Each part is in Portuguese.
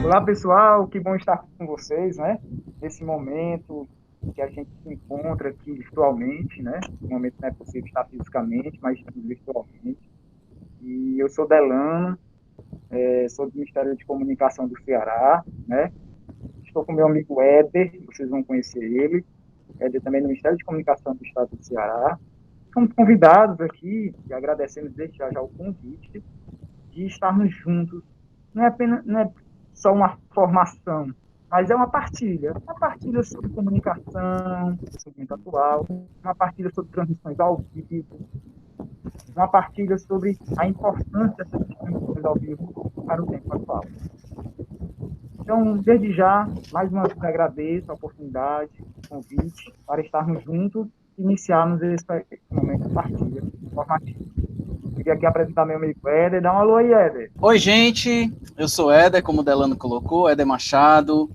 Olá, pessoal, que bom estar com vocês, né? Nesse momento que a gente se encontra aqui virtualmente, né? No momento não é possível estar fisicamente, mas estamos virtualmente. E eu sou Delano, sou do Ministério de Comunicação do Ceará, né? Estou com meu amigo Éder, vocês vão conhecer ele. Éder também do Ministério de Comunicação do Estado do Ceará. Fomos convidados aqui, e agradecemos desde já o convite, de estarmos juntos. Não é só uma formação, mas é uma partilha sobre comunicação, sobre o momento atual, uma partilha sobre transmissões ao vivo, uma partilha sobre a importância dessas transmissões ao vivo para o tempo atual. Então, desde já, mais uma vez agradeço a oportunidade, o convite para estarmos juntos e iniciarmos esse momento de partilha informativa. Queria aqui apresentar meu amigo Éder. Dá um alô aí, Éder. Oi, gente, eu sou Éder, como o Delano colocou, Éder Machado,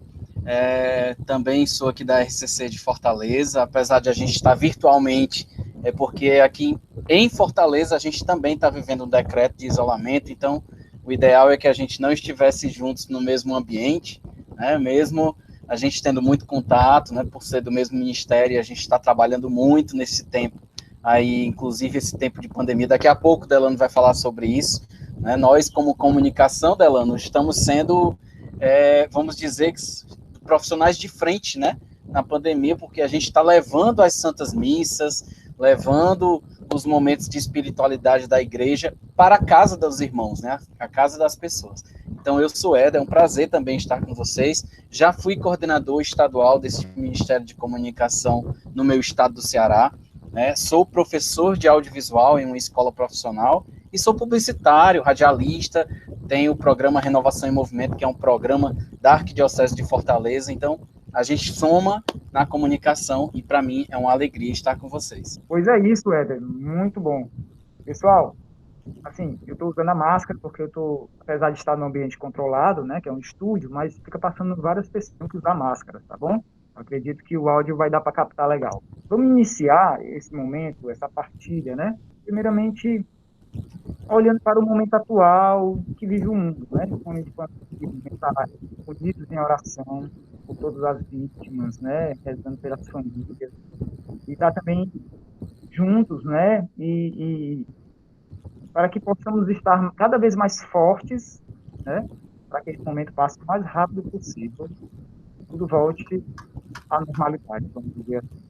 também sou aqui da RCC de Fortaleza, apesar de a gente estar virtualmente, é porque aqui em Fortaleza a gente também está vivendo um decreto de isolamento, então o ideal é que a gente não estivesse juntos no mesmo ambiente, né, mesmo a gente tendo muito contato, né, por ser do mesmo ministério, a gente está trabalhando muito nesse tempo, aí inclusive esse tempo de pandemia, daqui a pouco o Delano vai falar sobre isso, né? Nós, como comunicação, Delano, estamos sendo, vamos dizer, profissionais de frente, né? Na pandemia, porque a gente está levando as santas missas, levando os momentos de espiritualidade da igreja para a casa dos irmãos, né? A casa das pessoas. Então, eu sou Éder, é um prazer também estar com vocês. Já fui coordenador estadual desse Ministério de Comunicação no meu estado do Ceará, né? Sou professor de audiovisual em uma escola profissional e sou publicitário, radialista, tenho o programa Renovação em Movimento, que é um programa da Arquidiocese de Fortaleza. Então, a gente soma na comunicação e, para mim, é uma alegria estar com vocês. Pois é isso, Éder. Muito bom. Pessoal, assim, eu estou usando a máscara porque eu estou, apesar de estar num ambiente controlado, né, que é um estúdio, mas fica passando várias pessoas que usam máscara, tá bom? Acredito que o áudio vai dar para captar legal. Vamos iniciar esse momento, essa partilha, né? Primeiramente, olhando para o momento atual que vive o mundo, né? Esse momento de pandemia, estar unidos em oração por todas as vítimas, né? Rezando pelas famílias e estar também juntos, né? E para que possamos estar cada vez mais fortes, né? Para que esse momento passe o mais rápido possível e tudo volte à normalidade, vamos dizer assim.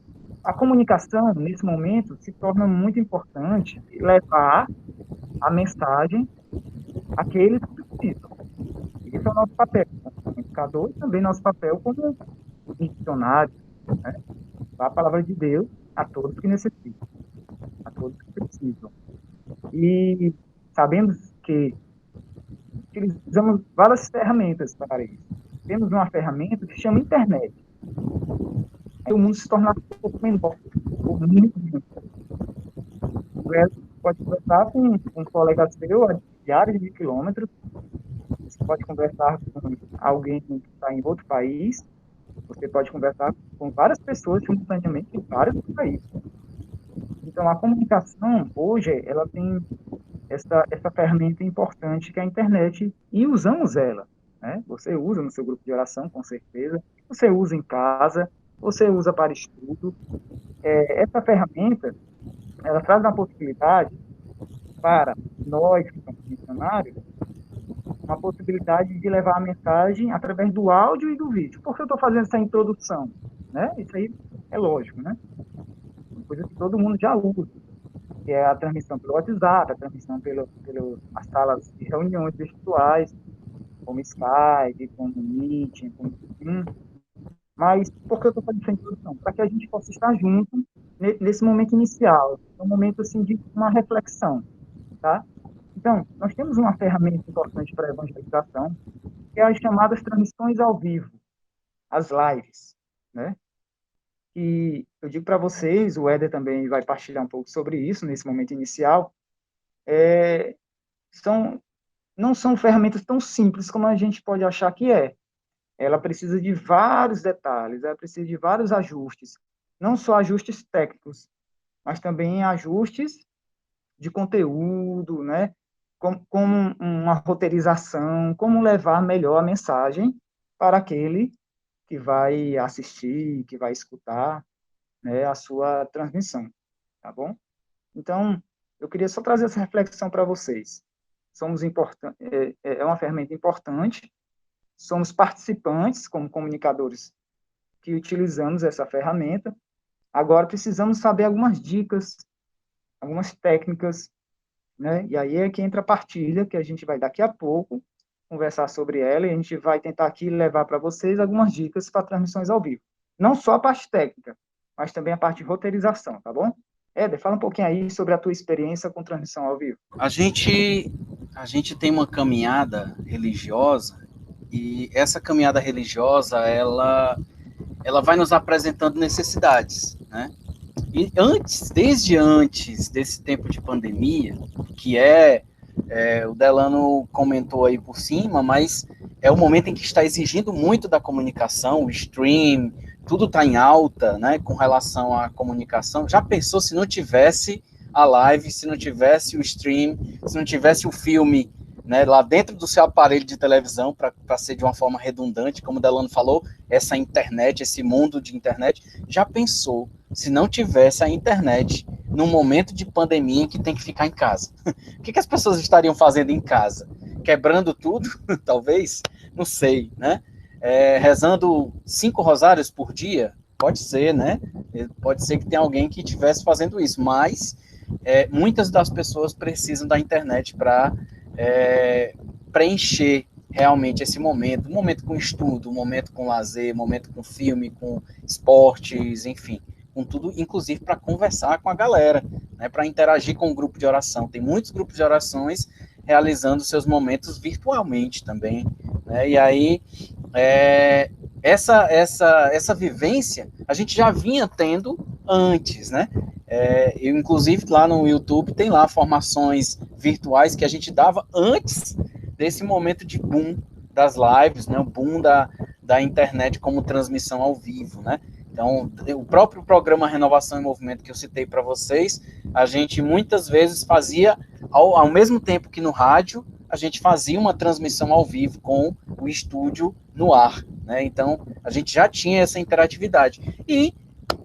A comunicação, nesse momento, se torna muito importante levar a mensagem àqueles que precisam. Esse é o nosso papel como comunicador e também nosso papel como missionário, né? Levar a palavra de Deus a todos que necessitam, a todos que precisam. E sabemos que utilizamos várias ferramentas para isso. Temos uma ferramenta que se chama internet. Aí o mundo se torna um pouco menor, ou muito menor. Você pode conversar com um colega seu a milhares de quilômetros, você pode conversar com alguém que está em outro país, você pode conversar com várias pessoas simultaneamente em vários países. Então, a comunicação, hoje, ela tem essa ferramenta importante que é a internet, e usamos ela, né? Você usa no seu grupo de oração, com certeza, você usa em casa, você usa para estudo. Essa ferramenta, ela traz uma possibilidade para nós, que somos missionários, uma possibilidade de levar a mensagem através do áudio e do vídeo. Por que eu estou fazendo essa introdução? Né? Isso aí é lógico, né? Uma coisa que todo mundo já usa, que é a transmissão pelo WhatsApp, a transmissão pelo as salas de reuniões virtuais, como Skype, como Meet, como Zoom. Mas por que eu estou fazendo essa introdução? Para que a gente possa estar junto nesse momento inicial, um momento assim de uma reflexão, tá? Então, nós temos uma ferramenta importante para a evangelização, que é as chamadas transmissões ao vivo, as lives, né? E eu digo para vocês, o Éder também vai partilhar um pouco sobre isso nesse momento inicial, são, não são ferramentas tão simples como a gente pode achar que é. Ela precisa de vários detalhes, ela precisa de vários ajustes, não só ajustes técnicos, mas também ajustes de conteúdo, né? como uma roteirização, como levar melhor a mensagem para aquele que vai assistir, que vai escutar, né, a sua transmissão, tá bom? Então, eu queria só trazer essa reflexão para vocês. É uma ferramenta importante, somos participantes como comunicadores que utilizamos essa ferramenta. Agora precisamos saber algumas dicas, algumas técnicas, né? E aí é que entra a partilha, que a gente vai daqui a pouco conversar sobre ela, e a gente vai tentar aqui levar para vocês algumas dicas para transmissões ao vivo. Não só a parte técnica, mas também a parte de roteirização, tá bom? Éder, fala um pouquinho aí sobre a tua experiência com transmissão ao vivo. A gente tem uma caminhada religiosa, e essa caminhada religiosa, ela vai nos apresentando necessidades, né? E desde antes desse tempo de pandemia, que o Delano comentou aí por cima, mas é o momento em que está exigindo muito da comunicação, o stream, tudo está em alta, né, com relação à comunicação. Já pensou se não tivesse a live, se não tivesse o stream, se não tivesse o filme, né, lá dentro do seu aparelho de televisão, para ser de uma forma redundante, como o Delano falou, essa internet, esse mundo de internet, já pensou se não tivesse a internet num momento de pandemia em que tem que ficar em casa? O que as pessoas estariam fazendo em casa? Quebrando tudo, talvez? Não sei, né? Rezando 5 rosários por dia? Pode ser, né? Pode ser que tenha alguém que estivesse fazendo isso, mas muitas das pessoas precisam da internet para preencher realmente esse momento, um momento com estudo, um momento com lazer, um momento com filme, com esportes, enfim, com tudo, inclusive para conversar com a galera, né, para interagir com o grupo de oração. Tem muitos grupos de orações realizando seus momentos virtualmente também, né, e aí essa vivência a gente já vinha tendo antes, né? Eu, inclusive, lá no YouTube tem lá formações virtuais que a gente dava antes desse momento de boom das lives, né? O boom da internet como transmissão ao vivo, né? Então, o próprio programa Renovação em Movimento que eu citei para vocês, a gente muitas vezes fazia, ao mesmo tempo que no rádio, a gente fazia uma transmissão ao vivo com o estúdio no ar, né? Então, a gente já tinha essa interatividade. E,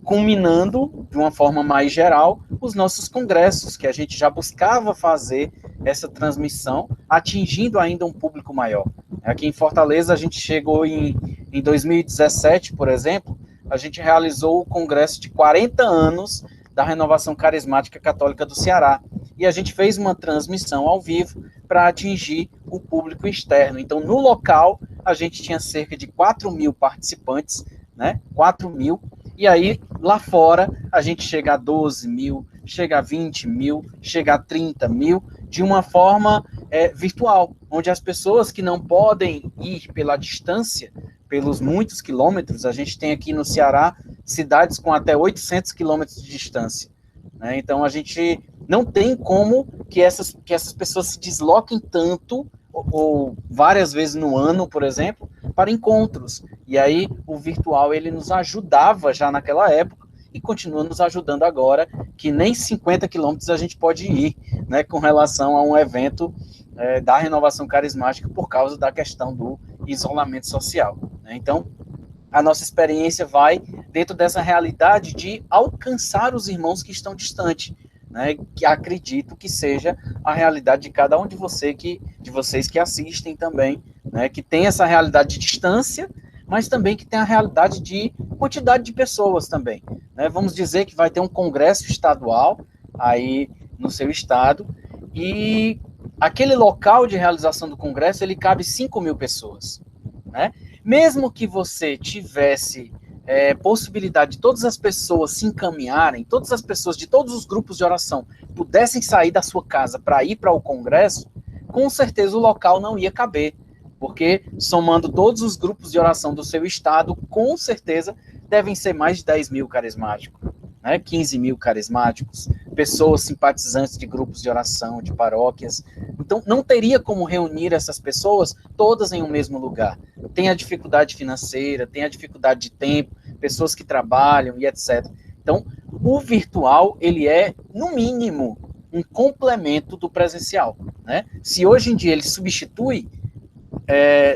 culminando, de uma forma mais geral, os nossos congressos, que a gente já buscava fazer essa transmissão, atingindo ainda um público maior. Aqui em Fortaleza, a gente chegou em 2017, por exemplo, a gente realizou o congresso de 40 anos da Renovação Carismática Católica do Ceará. E a gente fez uma transmissão ao vivo para atingir o público externo. Então, no local, a gente tinha cerca de 4.000 participantes, né? 4.000. E aí, lá fora, a gente chega a 12.000, chega a 20.000, chega a 30.000, de uma forma virtual, onde as pessoas que não podem ir pela distância, pelos muitos quilômetros, a gente tem aqui no Ceará cidades com até 800 quilômetros de distância, né? Então, a gente não tem como que essas pessoas se desloquem tanto, ou várias vezes no ano, por exemplo, para encontros. E aí, o virtual, ele nos ajudava já naquela época, e continua nos ajudando agora, que nem 50 quilômetros a gente pode ir, né, com relação a um evento da Renovação Carismática, por causa da questão do isolamento social, né? Então, a nossa experiência vai dentro dessa realidade de alcançar os irmãos que estão distantes, né, que acredito que seja a realidade de cada um de vocês que assistem também, né, que tem essa realidade de distância, mas também que tem a realidade de quantidade de pessoas também, né? Vamos dizer que vai ter um congresso estadual aí no seu estado, e aquele local de realização do congresso, ele cabe 5.000 pessoas, né? Mesmo que você tivesse possibilidade de todas as pessoas se encaminharem, todas as pessoas de todos os grupos de oração pudessem sair da sua casa para ir para o congresso, com certeza o local não ia caber, porque somando todos os grupos de oração do seu estado, com certeza devem ser mais de 10.000 carismáticos, né? 15.000 carismáticos, pessoas simpatizantes de grupos de oração, de paróquias. Então, não teria como reunir essas pessoas todas em um mesmo lugar. Tem a dificuldade financeira, tem a dificuldade de tempo, pessoas que trabalham e etc. Então, o virtual, ele é, no mínimo, um complemento do presencial, né? Se hoje em dia ele substitui,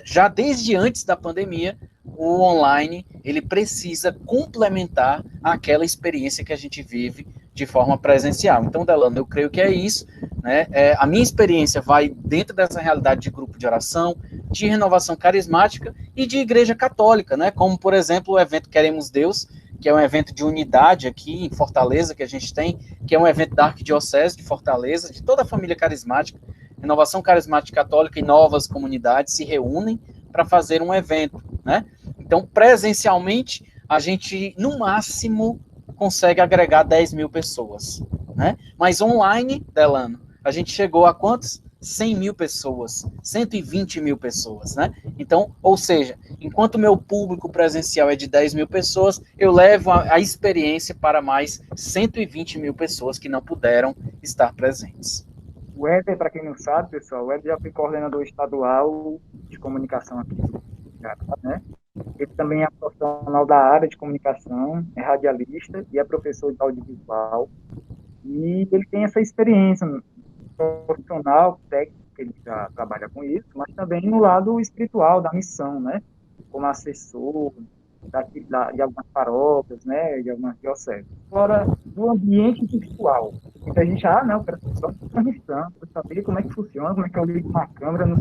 já desde antes da pandemia, o online ele precisa complementar aquela experiência que a gente vive de forma presencial. Então, Delano, eu creio que é isso, né? A minha experiência vai dentro dessa realidade de grupo de oração, de renovação carismática e de igreja católica, né? Como, por exemplo, o evento Queremos Deus, que é um evento de unidade aqui em Fortaleza que a gente tem, que é um evento da Arquidiocese de Fortaleza, de toda a família carismática, renovação carismática católica e novas comunidades se reúnem para fazer um evento, né? Então, presencialmente, a gente, no máximo, consegue agregar 10 mil pessoas, né? Mas online, Delano, a gente chegou a quantos? 100 mil pessoas, 120 mil pessoas, né? Então, ou seja, enquanto o meu público presencial é de 10 mil pessoas, eu levo a experiência para mais 120 mil pessoas que não puderam estar presentes. O Éder, para quem não sabe, pessoal, o Éder já foi coordenador estadual de comunicação aqui, né? Ele também é profissional da área de comunicação, é radialista e é professor de audiovisual. E ele tem essa experiência profissional, técnico, que ele já trabalha com isso, mas também no lado espiritual, da missão, né? Como assessor de algumas paróquias, né? De algumas dioceses. Agora, do ambiente virtual, muita gente, não, eu quero só transmissão, quero saber como é que funciona, como é que eu ligo uma câmera no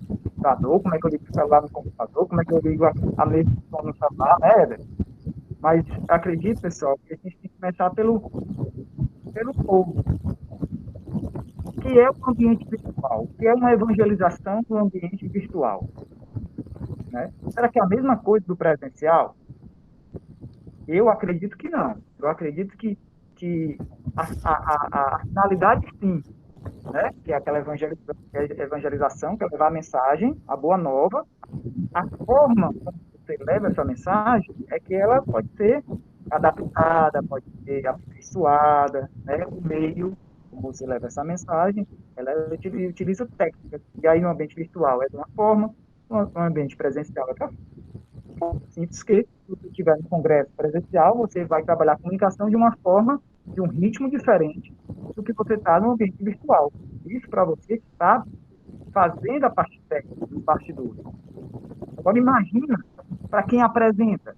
computador, como é que eu ligo o celular no computador, como é que eu ligo a mesa no celular, né? Mas acredito, pessoal, que a gente tem que começar pelo povo. O que é o ambiente virtual? O que é uma evangelização do ambiente virtual? Né? Será que é a mesma coisa do presencial? Eu acredito que não. Eu acredito que a finalidade, sim, né? Que é aquela evangelização, que é levar a mensagem, a boa nova. A forma como você leva essa mensagem é que ela pode ser adaptada, pode ser aperfeiçoada, né? O meio como você leva essa mensagem, ela utiliza técnicas. E aí, no ambiente virtual é de uma forma, no ambiente presencial é outra forma. Simples que, se você estiver no congresso presencial, você vai trabalhar a comunicação de uma forma, de um ritmo diferente do que você está no ambiente virtual. Isso para você que está fazendo a parte técnica, dos bastidores. Agora, imagina para quem apresenta.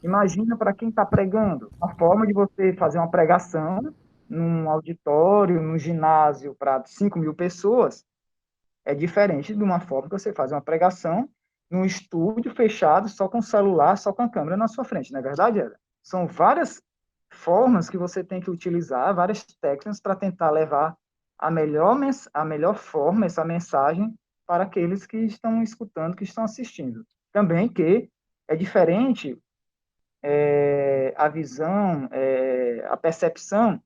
Imagina para quem está pregando. A forma de você fazer uma pregação num auditório, num ginásio para 5 mil pessoas, é diferente de uma forma que você faz uma pregação num estúdio fechado, só com o celular, só com a câmera na sua frente, não é verdade, Eda? São várias formas que você tem que utilizar, várias técnicas para tentar levar a melhor forma, essa mensagem para aqueles que estão escutando, que estão assistindo. Também que é diferente a visão, a percepção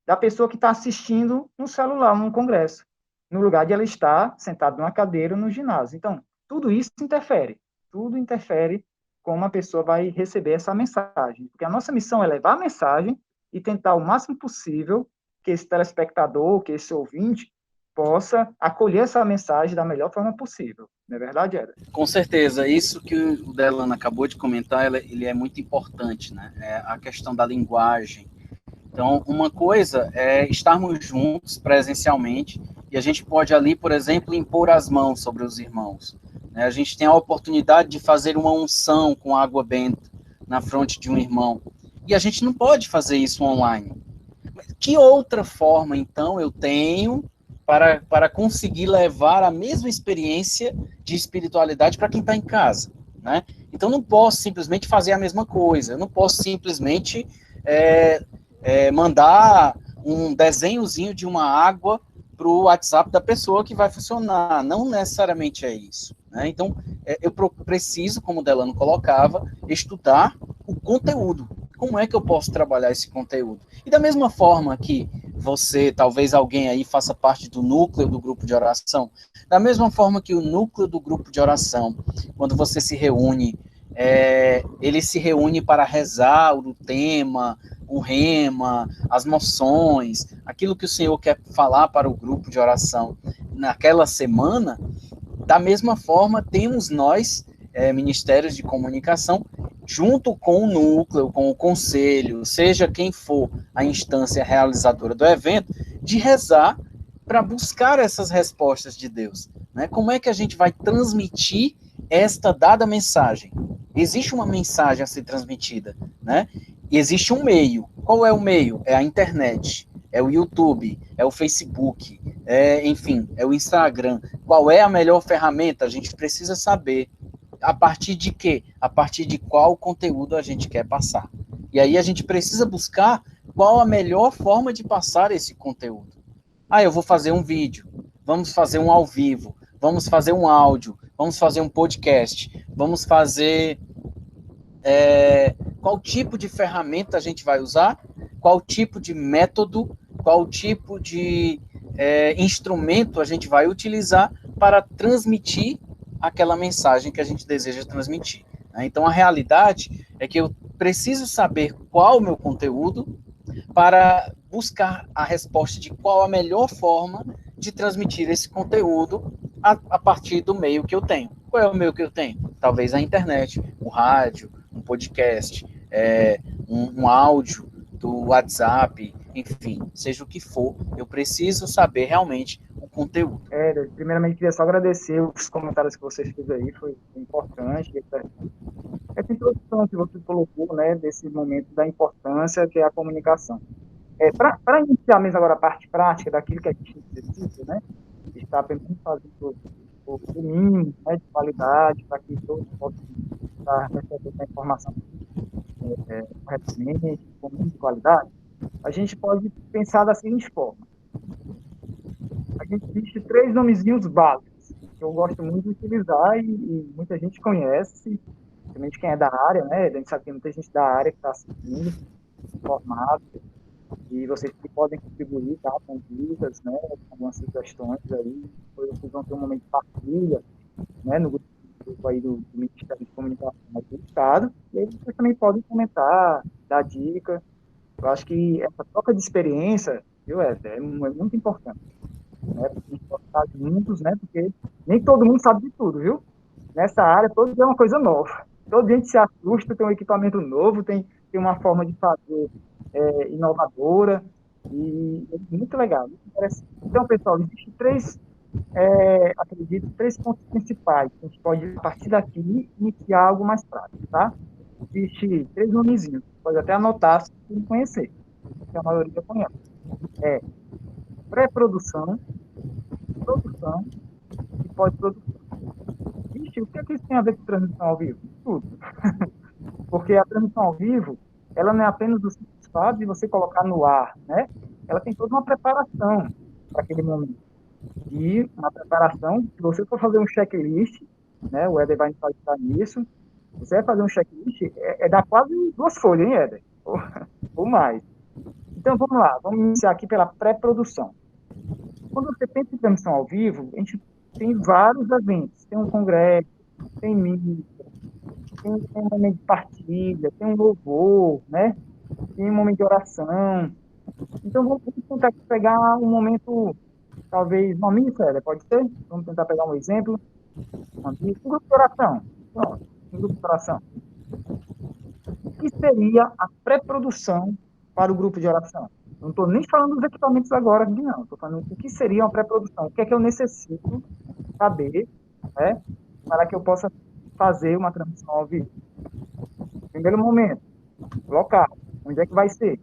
da pessoa que está assistindo no celular, num congresso, no lugar de ela estar sentada numa cadeira no ginásio. Então, tudo isso interfere. Tudo interfere como a pessoa vai receber essa mensagem. Porque a nossa missão é levar a mensagem e tentar o máximo possível que esse telespectador, que esse ouvinte, possa acolher essa mensagem da melhor forma possível. Não é verdade, Eder? Com certeza. Isso que o Delano acabou de comentar, ele é muito importante, né? A questão da linguagem. Então, uma coisa é estarmos juntos presencialmente e a gente pode ali, por exemplo, impor as mãos sobre os irmãos. A gente tem a oportunidade de fazer uma unção com água benta na fronte de um irmão. E a gente não pode fazer isso online. Que outra forma, então, eu tenho para conseguir levar a mesma experiência de espiritualidade para quem está em casa, né? Então, não posso simplesmente fazer a mesma coisa. Eu não posso simplesmente mandar um desenhozinho de uma água para o WhatsApp da pessoa que vai funcionar. Não necessariamente é isso, né? Então, eu preciso, como o Delano colocava, estudar o conteúdo. Como é que eu posso trabalhar esse conteúdo? E da mesma forma que você, talvez alguém aí faça parte do núcleo do grupo de oração, da mesma forma que o núcleo do grupo de oração, quando você se reúne, ele se reúne para rezar o tema, o rema, as moções, aquilo que o Senhor quer falar para o grupo de oração naquela semana. Da mesma forma, temos nós, ministérios de comunicação, junto com o núcleo, com o conselho, seja quem for a instância realizadora do evento, de rezar para buscar essas respostas de Deus, né? Como é que a gente vai transmitir esta dada mensagem? Existe uma mensagem a ser transmitida, né? E existe um meio. Qual é o meio? É a internet, é o YouTube, é o Facebook, enfim, é o Instagram. Qual é a melhor ferramenta? A gente precisa saber. A partir de quê? A partir de qual conteúdo a gente quer passar. E aí a gente precisa buscar qual a melhor forma de passar esse conteúdo. Eu vou fazer um vídeo, vamos fazer um ao vivo, vamos fazer um áudio, vamos fazer um podcast, vamos fazer... qual tipo de ferramenta a gente vai usar, qual tipo de método, qual tipo de instrumento a gente vai utilizar para transmitir aquela mensagem que a gente deseja transmitir. Né? Então, a realidade é que eu preciso saber qual o meu conteúdo para buscar a resposta de qual a melhor forma de transmitir esse conteúdo a partir do meio que eu tenho. Qual é o meio que eu tenho? Talvez a internet, o rádio, um podcast, um áudio do WhatsApp, enfim, seja o que for, eu preciso saber realmente o conteúdo. Primeiramente, queria só agradecer os comentários que você fez aí, foi importante. Essa introdução que você colocou, né, desse momento da importância que é a comunicação. Para iniciar mesmo agora a parte prática daquilo que a gente necessita, né, está apenas fazendo o mínimo, né, de qualidade, para que todos possam estar recebendo a informação corretamente, com mínimo de qualidade, a gente pode pensar da seguinte forma. A gente existe 3 nomezinhos básicos, que eu gosto muito de utilizar e muita gente conhece, principalmente quem é da área, né? A gente sabe que tem muita gente da área que está assistindo, informado, e vocês que podem contribuir, tá? Com dicas, né? Com algumas sugestões aí, vocês vão ter um momento de partilha, né? No grupo aí do Ministério de Comunicação do Estado, e aí vocês também podem comentar, dar dica. Eu acho que essa troca de experiência, viu, é muito importante, né? Porque a gente pode estar juntos, né? Porque nem todo mundo sabe de tudo, viu? Nessa área, todo dia é uma coisa nova. Todo dia a gente se assusta, tem um equipamento novo, tem uma forma de fazer inovadora, e é muito legal, muito interessante. Então, pessoal, existem acredito, 3 pontos principais. A gente pode, a partir daqui, iniciar algo mais prático, tá? Existem 3 nomezinhos, pode até anotar se você não conhecer, que a maioria conhece. Pré-produção, produção e pós-produção. Ixi, o que é que isso tem a ver com transmissão ao vivo? Tudo. Porque a transmissão ao vivo, ela não é apenas o simples fato de você colocar no ar, né? Ela tem toda uma preparação para aquele momento. E uma preparação, se você for fazer um checklist, né? O Éder vai nos ajudar nisso. Você vai fazer um checklist, dá quase 2 folhas, hein, Éder? Ou mais. Então, vamos lá. Vamos iniciar aqui pela pré-produção. Quando você pensa em transmissão ao vivo, a gente tem vários eventos. Tem um congresso, tem mídia, tem um momento de partilha, tem um louvor, né? Tem um momento de oração. Então, vamos tentar pegar um momento, talvez, uma missa, pode ser? Vamos tentar pegar um exemplo. Um grupo de oração. Pronto, um grupo de oração. O que seria a pré-produção para o grupo de oração? Não estou nem falando dos equipamentos agora, não. Estou falando o que seria uma pré-produção. O que é que eu necessito saber, né, para que eu possa fazer uma transmissão ao vivo? Primeiro momento, local. Onde é que vai ser?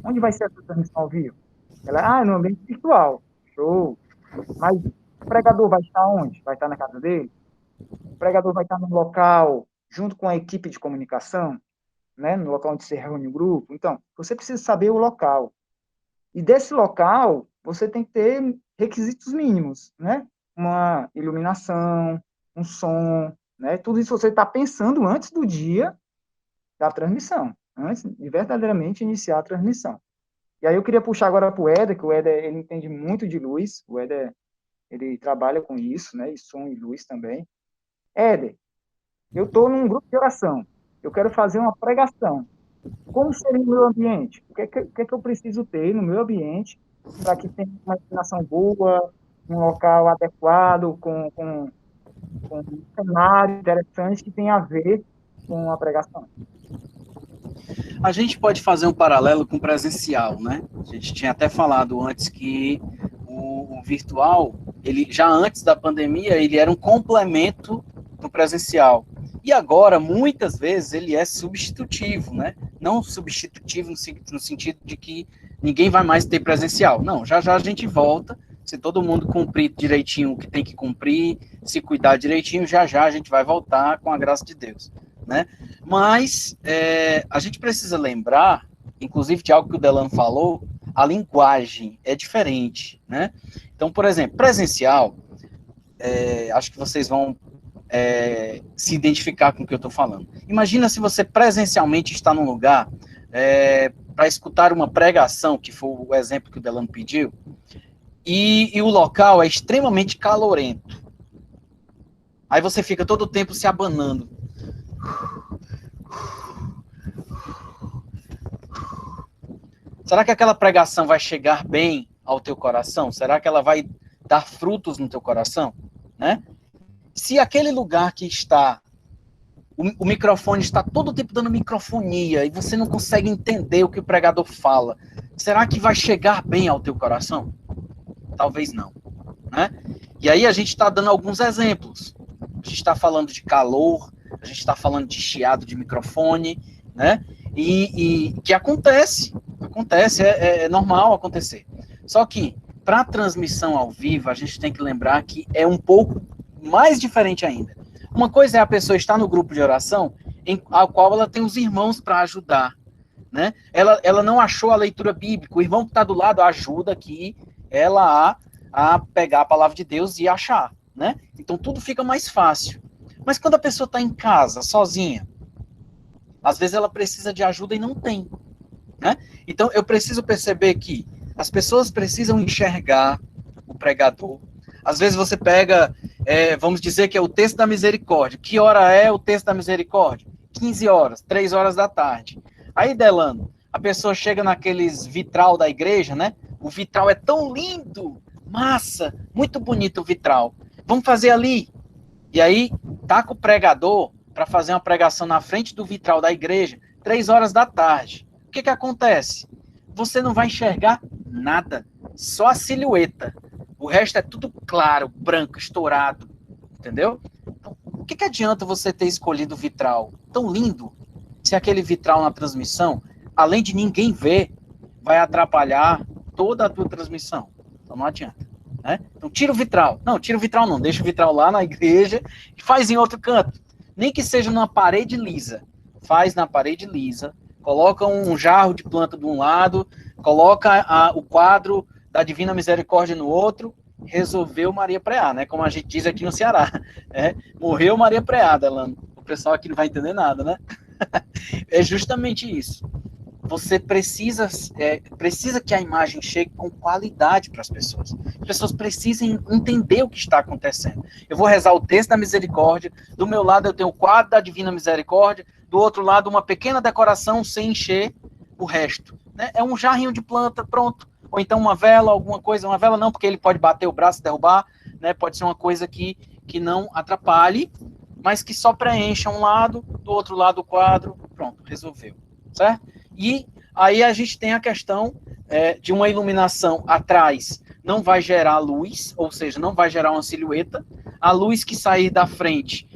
Onde vai ser essa transmissão ao vivo? Ela, no ambiente virtual. Show. Mas o pregador vai estar onde? Vai estar na casa dele? O pregador vai estar no local, junto com a equipe de comunicação, né, no local onde se reúne o grupo. Então, você precisa saber o local. E desse local, você tem que ter requisitos mínimos, né? Uma iluminação, um som, né? Tudo isso você está pensando antes do dia da transmissão, antes de verdadeiramente iniciar a transmissão. E aí eu queria puxar agora para o Éder, que o Éder, ele entende muito de luz, o Éder, ele trabalha com isso, né? E som e luz também. Éder, eu estou num grupo de oração, eu quero fazer uma pregação. Como seria o meu ambiente? O que é que eu preciso ter no meu ambiente para que tenha uma iluminação boa, um local adequado, com um cenário interessante que tenha a ver com a pregação? A gente pode fazer um paralelo com o presencial, né? A gente tinha até falado antes que o o virtual, ele já antes da pandemia, ele era um complemento do presencial. E agora, muitas vezes, ele é substitutivo, né? Não substitutivo no sentido de que ninguém vai mais ter presencial. Não, já já a gente volta. Se todo mundo cumprir direitinho o que tem que cumprir, se cuidar direitinho, já já a gente vai voltar com a graça de Deus, né? Mas a gente precisa lembrar, inclusive de algo que o Delano falou, a linguagem é diferente, né? Então, por exemplo, presencial, acho que vocês vão se identificar com o que eu estou falando. Imagina se você presencialmente está num lugar para escutar uma pregação, que foi o exemplo que o Delano pediu, e o local é extremamente calorento. Aí você fica todo o tempo se abanando. Será que aquela pregação vai chegar bem ao teu coração? Será que ela vai dar frutos no teu coração? Né? Se aquele lugar que está, o microfone está todo o tempo dando microfonia e você não consegue entender o que o pregador fala, será que vai chegar bem ao teu coração? Talvez não. Né? E aí a gente está dando alguns exemplos. A gente está falando de calor, a gente está falando de chiado de microfone, né? E que acontece, é normal acontecer. Só que, para a transmissão ao vivo, a gente tem que lembrar que é um pouco mais diferente ainda. Uma coisa é a pessoa estar no grupo de oração, a qual ela tem os irmãos para ajudar, né? Ela não achou a leitura bíblica, o irmão que está do lado ajuda aqui ela a pegar a palavra de Deus e achar, né? Então tudo fica mais fácil. Mas quando a pessoa está em casa, sozinha, às vezes ela precisa de ajuda e não tem, né? Então eu preciso perceber que as pessoas precisam enxergar o pregador. Às vezes você pega, vamos dizer que é o texto da misericórdia. Que hora é o texto da misericórdia? 15 horas, 3 horas da tarde. Aí, Delano, a pessoa chega naqueles vitral da igreja, né? O vitral é tão lindo, massa, muito bonito o vitral. Vamos fazer ali. E aí, taca o pregador para fazer uma pregação na frente do vitral da igreja, 3 horas da tarde. O que acontece? Você não vai enxergar nada, só a silhueta. O resto é tudo claro, branco, estourado, entendeu? Então, o que adianta você ter escolhido o vitral tão lindo, se aquele vitral na transmissão, além de ninguém ver, vai atrapalhar toda a tua transmissão? Então não adianta. Né? Então tira o vitral. Não, tira o vitral não. Deixa o vitral lá na igreja e faz em outro canto. Nem que seja numa parede lisa. Faz na parede lisa. Coloca um jarro de planta de um lado. Coloca o quadro da Divina Misericórdia no outro. Resolveu Maria Preá, né? Como a gente diz aqui no Ceará. Morreu Maria Preá, Delano. O pessoal aqui não vai entender nada, né? É justamente isso. Você precisa que a imagem chegue com qualidade para as pessoas. As pessoas precisam entender o que está acontecendo. Eu vou rezar o texto da misericórdia, do meu lado eu tenho o quadro da Divina Misericórdia, do outro lado uma pequena decoração sem encher o resto. Né? É um jarrinho de planta, pronto. Ou então uma vela, alguma coisa. Uma vela não, porque ele pode bater o braço e derrubar. Né? Pode ser uma coisa que não atrapalhe, mas que só preencha um lado, do outro lado o quadro, pronto, resolveu. Certo? E aí a gente tem a questão de uma iluminação atrás não vai gerar luz, ou seja, não vai gerar uma silhueta. A luz que sair da frente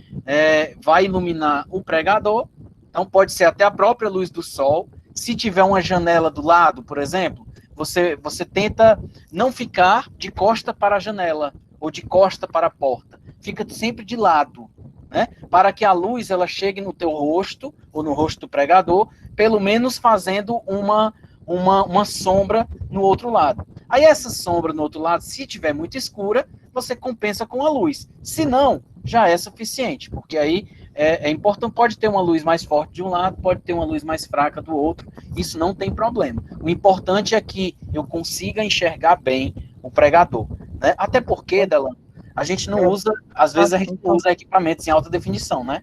vai iluminar o pregador, então pode ser até a própria luz do sol. Se tiver uma janela do lado, por exemplo, você tenta não ficar de costa para a janela ou de costa para a porta. Fica sempre de lado, né? Para que a luz ela chegue no teu rosto ou no rosto do pregador, pelo menos fazendo uma sombra no outro lado. Aí essa sombra no outro lado, se tiver muito escura, você compensa com a luz. Se não, já é suficiente, porque aí é importante, pode ter uma luz mais forte de um lado, pode ter uma luz mais fraca do outro, isso não tem problema. O importante é que eu consiga enxergar bem o pregador, né? Até porque, Delano, a gente não usa, às vezes a gente usa equipamentos em alta definição, né?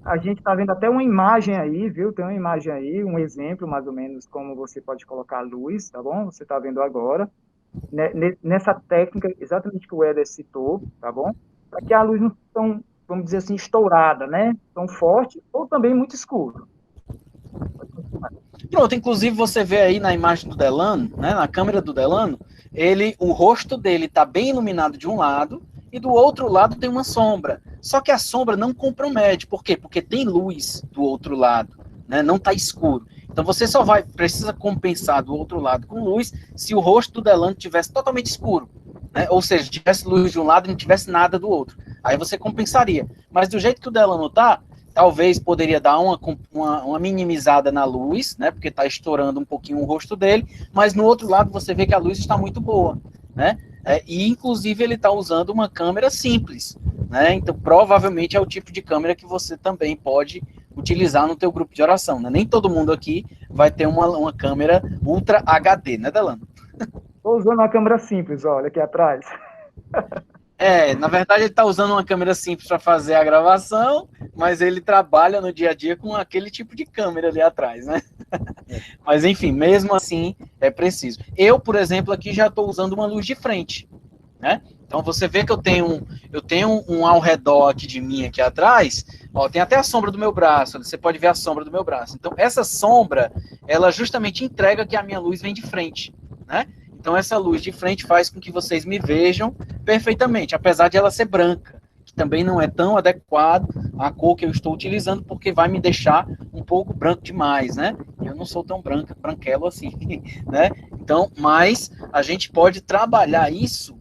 A gente está vendo até uma imagem aí, viu? Tem uma imagem aí, um exemplo mais ou menos como você pode colocar a luz, tá bom? Você está vendo agora. Nessa técnica, exatamente que o Éder citou, tá bom? Para que a luz não tão, vamos dizer assim, estourada, né? Tão forte ou também muito escuro. Pronto, inclusive você vê aí na imagem do Delano, né, na câmera do Delano, o rosto dele está bem iluminado de um lado e do outro lado tem uma sombra. Só que a sombra não compromete. Por quê? Porque tem luz do outro lado, né? Não está escuro. Então você só precisa compensar do outro lado com luz se o rosto do Delano tivesse totalmente escuro, né? Ou seja, tivesse luz de um lado e não tivesse nada do outro. Aí você compensaria. Mas do jeito que o Delano está, talvez poderia dar uma minimizada na luz, né? Porque está estourando um pouquinho o rosto dele, mas no outro lado você vê que a luz está muito boa, né? E inclusive ele está usando uma câmera simples, né? Então provavelmente é o tipo de câmera que você também pode utilizar no teu grupo de oração, né? Nem todo mundo aqui vai ter uma câmera Ultra HD, né, Delano? Estou usando uma câmera simples, olha, aqui atrás. Na verdade ele está usando uma câmera simples para fazer a gravação, mas ele trabalha no dia a dia com aquele tipo de câmera ali atrás, né? Mas enfim, mesmo assim é preciso. Eu, por exemplo, aqui já estou usando uma luz de frente, né? Então você vê que eu tenho um ao redor aqui de mim, aqui atrás, ó, tem até a sombra do meu braço, você pode ver a sombra do meu braço. Então essa sombra, ela justamente entrega que a minha luz vem de frente, né? Então essa luz de frente faz com que vocês me vejam perfeitamente, apesar de ela ser branca, que também não é tão adequado à cor que eu estou utilizando, porque vai me deixar um pouco branco demais, né? Eu não sou tão branquelo assim, né? Então, mas a gente pode trabalhar isso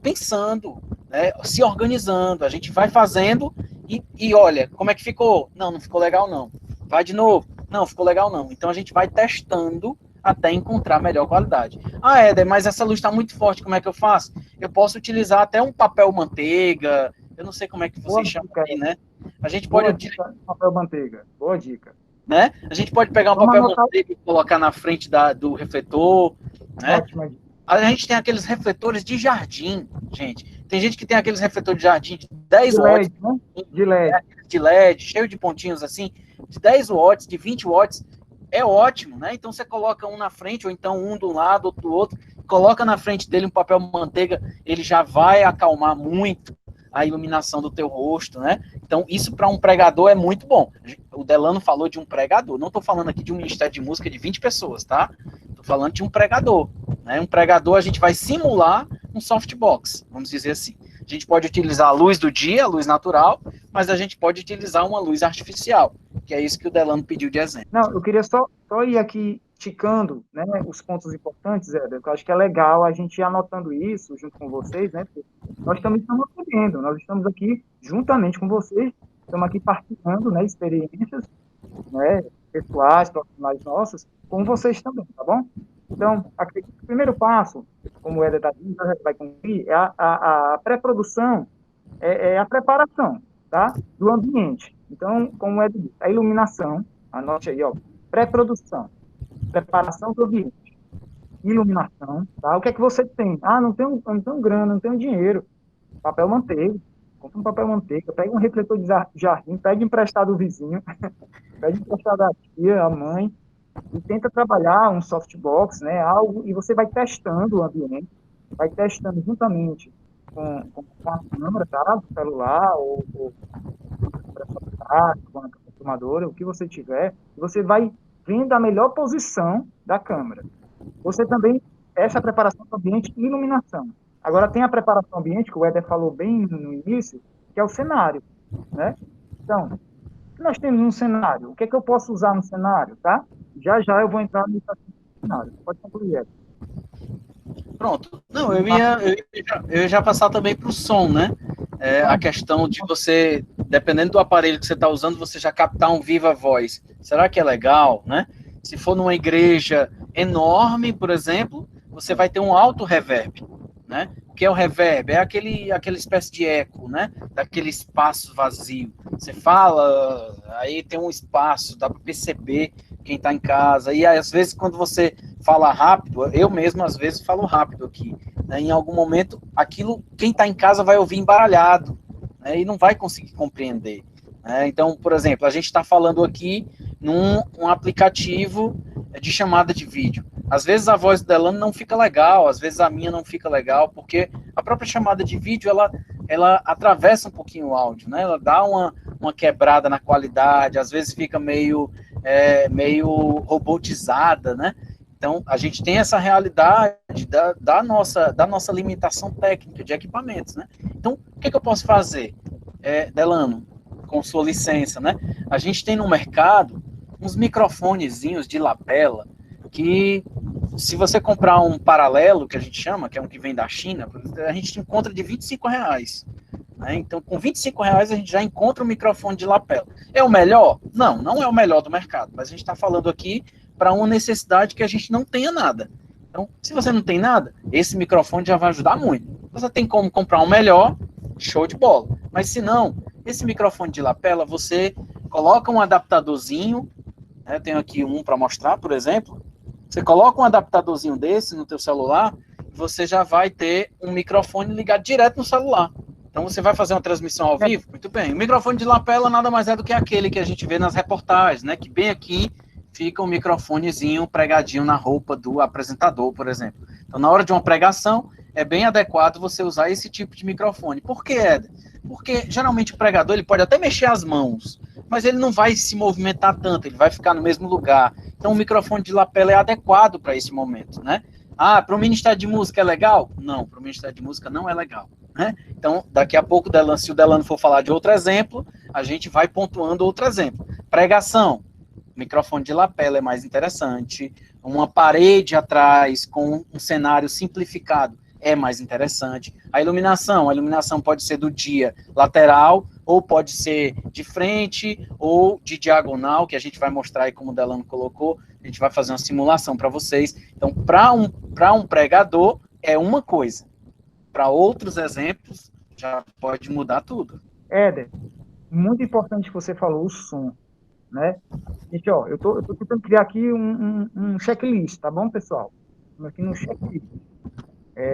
pensando, né? Se organizando, a gente vai fazendo e olha, como é que ficou? Não ficou legal não. Vai de novo? Não, ficou legal não. Então a gente vai testando até encontrar melhor qualidade. Éder, mas essa luz está muito forte, como é que eu faço? Eu posso utilizar até um papel manteiga, eu não sei como é que vocês chamam aí, né? A gente pode utilizar papel manteiga, boa dica. Né? A gente pode pegar um papel manteiga e colocar na frente do refletor, né? Ótima dica. A gente tem aqueles refletores de jardim, gente. Tem gente que tem aqueles refletores de jardim de 10 de watts. LED, né? De LED. De LED, cheio de pontinhos assim, de 10 watts, de 20 watts. É ótimo, né? Então você coloca um na frente, ou então um de um lado, outro do outro, coloca na frente dele um papel manteiga, ele já vai acalmar muito a iluminação do teu rosto, né? Então isso para um pregador é muito bom. O Delano falou de um pregador, não estou falando aqui de um ministério de música de 20 pessoas, tá? Estou falando de um pregador, né? Um pregador a gente vai simular um softbox, vamos dizer assim. A gente pode utilizar a luz do dia, a luz natural, mas a gente pode utilizar uma luz artificial, que é isso que o Delano pediu de exemplo. Não, eu queria só ir aqui ticando, né, os pontos importantes, Éder, que eu acho que é legal a gente ir anotando isso junto com vocês, né, porque nós também estamos aprendendo, nós estamos aqui juntamente com vocês, estamos aqui partilhando, né, experiências, né, pessoais, profissionais nossas, com vocês também, tá bom? Então, o primeiro passo, como o Éder vai cumprir, é a pré-produção, é a preparação, tá, do ambiente. Então, como é a iluminação, anote aí, ó, pré-produção, preparação do ambiente, iluminação, tá? O que é que você tem? Não tenho grana, não tenho dinheiro. Papel manteiga, compra um papel manteiga, pega um refletor de jardim, pede emprestado o vizinho, pede emprestado a tia, a mãe, e tenta trabalhar um softbox, né, algo, e você vai testando o ambiente, vai testando juntamente com a câmera, tá? Do celular, ou com a filmadora, o que você tiver, você vai vendo a melhor posição da câmera. Você também, essa preparação do ambiente e iluminação. Agora tem a preparação ambiente, que o Éder falou bem no início, que é o cenário, né? Então, nós temos um cenário, o que é que eu posso usar no cenário, tá? Já eu vou entrar no cenário. Pode concluir, Éder. Pronto. Não, eu ia já passar também para o som, né? A questão de você, dependendo do aparelho que você está usando, você já captar um viva voz. Será que é legal, né? Se for numa igreja enorme, por exemplo, você vai ter um alto reverb, né? O que é o reverb? É aquele espécie de eco, né? Daquele espaço vazio. Você fala, aí tem um espaço, dá para perceber quem está em casa. E às vezes, quando você fala rápido, eu mesmo às vezes falo rápido aqui, né? Em algum momento, quem está em casa vai ouvir embaralhado, né? E não vai conseguir compreender. Né? Então, por exemplo, a gente está falando aqui num aplicativo de chamada de vídeo. Às vezes a voz do Delano não fica legal, às vezes a minha não fica legal, porque a própria chamada de vídeo, ela atravessa um pouquinho o áudio, né? Ela dá uma quebrada na qualidade, às vezes fica meio meio robotizada, né? Então, a gente tem essa realidade da nossa limitação técnica de equipamentos, né? Então, o que eu posso fazer, Delano, com sua licença, né? A gente tem no mercado uns microfonezinhos de lapela que, se você comprar um paralelo, que a gente chama, que é um que vem da China, a gente encontra de R$ 25. Né? Então, com R$ 25 a gente já encontra um microfone de lapela. É o melhor? Não, não é o melhor do mercado, mas a gente está falando aqui para uma necessidade que a gente não tenha nada. Então, se você não tem nada, esse microfone já vai ajudar muito. Você tem como comprar um melhor, show de bola. Mas se não, esse microfone de lapela, você coloca um adaptadorzinho, né? Eu tenho aqui um para mostrar, por exemplo. Você coloca um adaptadorzinho desse no teu celular, você já vai ter um microfone ligado direto no celular. Então você vai fazer uma transmissão ao vivo? Muito bem. O microfone de lapela nada mais é do que aquele que a gente vê nas reportagens, né? Que bem aqui fica um microfonezinho pregadinho na roupa do apresentador, por exemplo. Então, na hora de uma pregação, é bem adequado você usar esse tipo de microfone. Por quê, Éder? Porque geralmente o pregador ele pode até mexer as mãos, mas ele não vai se movimentar tanto, ele vai ficar no mesmo lugar. Então, o microfone de lapela é adequado para esse momento, né? Ah, para o Ministério de Música é legal? Não, para o Ministério de Música não é legal. Né? Então, daqui a pouco, se o Delano for falar de outro exemplo, a gente vai pontuando outro exemplo. Pregação, microfone de lapela é mais interessante. Uma parede atrás com um cenário simplificado é mais interessante. A iluminação pode ser do dia lateral, ou pode ser de frente, ou de diagonal, que a gente vai mostrar aí como o Delano colocou. A gente vai fazer uma simulação para vocês. Então, para um pregador, é uma coisa. Para outros exemplos, já pode mudar tudo. Éder, muito importante que você falou, o som, né? Gente, ó, eu tô tentando criar aqui um checklist, tá bom, pessoal? Estamos aqui no checklist.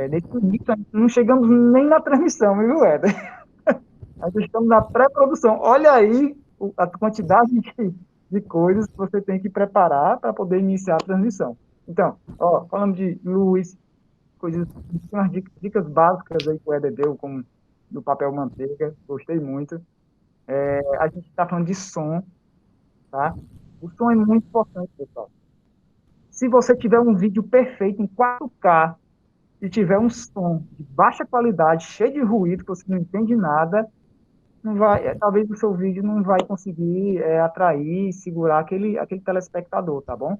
Nesse início, não chegamos nem na transmissão, viu, Éder? Nós estamos na pré-produção. Olha aí a quantidade de coisas que você tem que preparar para poder iniciar a transmissão. Então, ó, falando de luz, coisas, umas dicas básicas aí que o Éder deu, como do papel manteiga, gostei muito. A gente está falando de som, tá? O som é muito importante, pessoal. Se você tiver um vídeo perfeito em 4K e tiver um som de baixa qualidade, cheio de ruído, que você não entende nada, não vai, talvez o seu vídeo não vai conseguir atrair, segurar aquele telespectador, tá bom?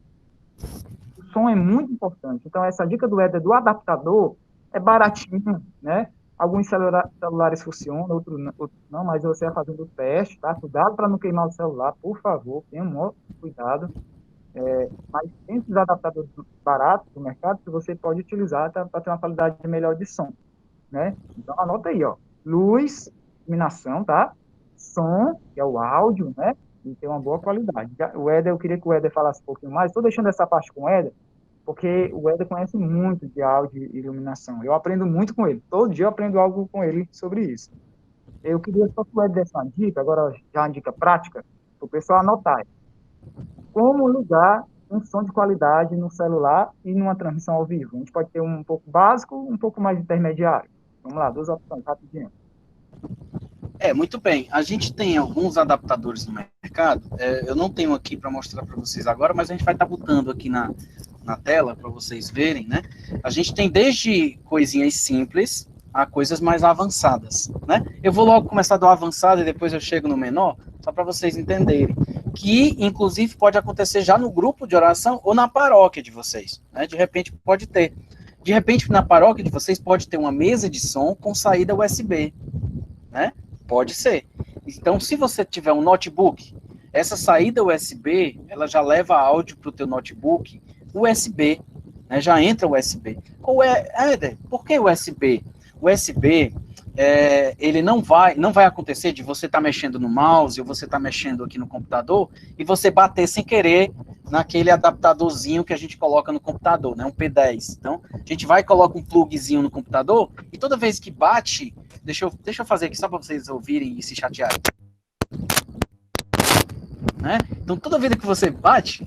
O som é muito importante. Então, essa dica do Éder do adaptador é baratinho, né? Alguns celulares funcionam, outros não, mas você vai fazendo o teste, tá? Cuidado para não queimar o celular, por favor, tenha um cuidado. Mas tem esses adaptadores baratos do mercado que você pode utilizar para ter uma qualidade melhor de som, né? Então, anota aí, ó. Luz, iluminação, tá? Som, que é o áudio, né? E ter uma boa qualidade. O Éder, eu queria que o Éder falasse um pouquinho mais. Estou deixando essa parte com o Éder, porque o Éder conhece muito de áudio e iluminação. Eu aprendo muito com ele. Todo dia eu aprendo algo com ele sobre isso. Eu queria só que o Éder desse uma dica, agora já uma dica prática, para o pessoal anotar. Como ligar um som de qualidade no celular e numa transmissão ao vivo? A gente pode ter um pouco básico, um pouco mais intermediário. Vamos lá, 2 opções, rapidinho. Muito bem. A gente tem alguns adaptadores no mercado. Eu não tenho aqui para mostrar para vocês agora, mas a gente vai estar botando aqui na tela para vocês verem, né? A gente tem desde coisinhas simples a coisas mais avançadas, né? Eu vou logo começar do avançado e depois eu chego no menor, só para vocês entenderem. Que, inclusive, pode acontecer já no grupo de oração ou na paróquia de vocês, né? De repente, pode ter. De repente, na paróquia de vocês, pode ter uma mesa de som com saída USB, né? Pode ser. Então, se você tiver um notebook, essa saída USB, ela já leva áudio para o teu notebook USB, né? Já entra USB. Éder, por que USB? USB, ele não vai acontecer de você estar mexendo no mouse ou você estar mexendo aqui no computador e você bater sem querer naquele adaptadorzinho que a gente coloca no computador, né? Um P10. Então, a gente vai e coloca um plugzinho no computador e toda vez que bate, deixa eu fazer aqui só para vocês ouvirem e se chatearem. Né? Então, toda vez que você bate,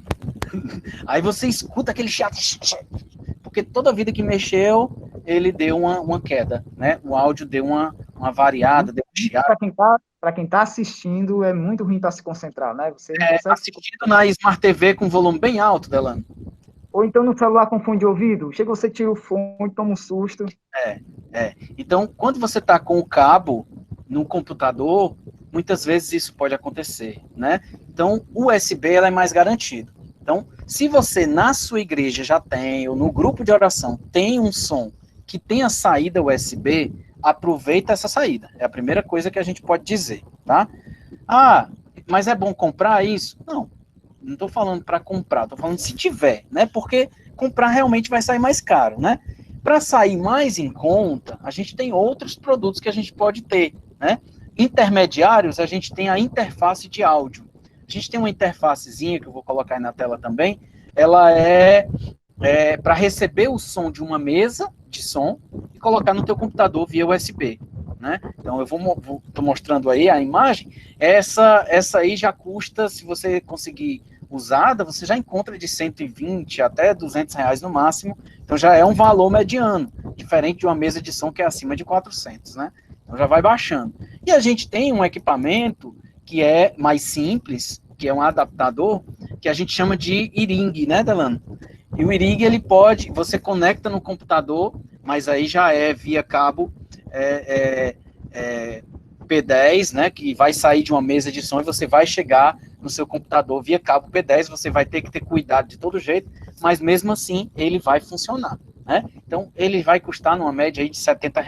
aí você escuta aquele chato, porque toda vida que mexeu, ele deu uma queda, né? O áudio deu uma variada, deu um chiado. Para quem está para quem está assistindo, é muito ruim para se concentrar, né? Você não consegue... Assistindo na Smart TV com volume bem alto, Delano. Ou então no celular com fone de ouvido, chega você tira o fone, toma um susto. Então, quando você está com o cabo no computador, muitas vezes isso pode acontecer, né? Então, o USB ela é mais garantido. Então, se você na sua igreja já tem, ou no grupo de oração, tem um som que tem a saída USB, aproveita essa saída. É a primeira coisa que a gente pode dizer, tá? Ah, mas é bom comprar isso? Não estou falando para comprar, estou falando se tiver, né? Porque comprar realmente vai sair mais caro, né? Para sair mais em conta, a gente tem outros produtos que a gente pode ter, né? Intermediários, a gente tem a interface de áudio. A gente tem uma interfacezinha que eu vou colocar aí na tela também. Ela é para receber o som de uma mesa de som e colocar no teu computador via USB, né? Então eu tô mostrando aí a imagem. Essa aí já custa, se você conseguir usada, você já encontra de 120 até R$ 200 no máximo. Então já é um valor mediano, diferente de uma mesa de som que é acima de 400, né? Então já vai baixando. E a gente tem um equipamento que é mais simples, que é um adaptador, que a gente chama de iring, né, Delano? E o iring, ele pode, você conecta no computador, mas aí já é via cabo P10, né, que vai sair de uma mesa de som e você vai chegar no seu computador via cabo P10, você vai ter que ter cuidado de todo jeito, mas mesmo assim ele vai funcionar, né? Então ele vai custar numa média aí de R$ 70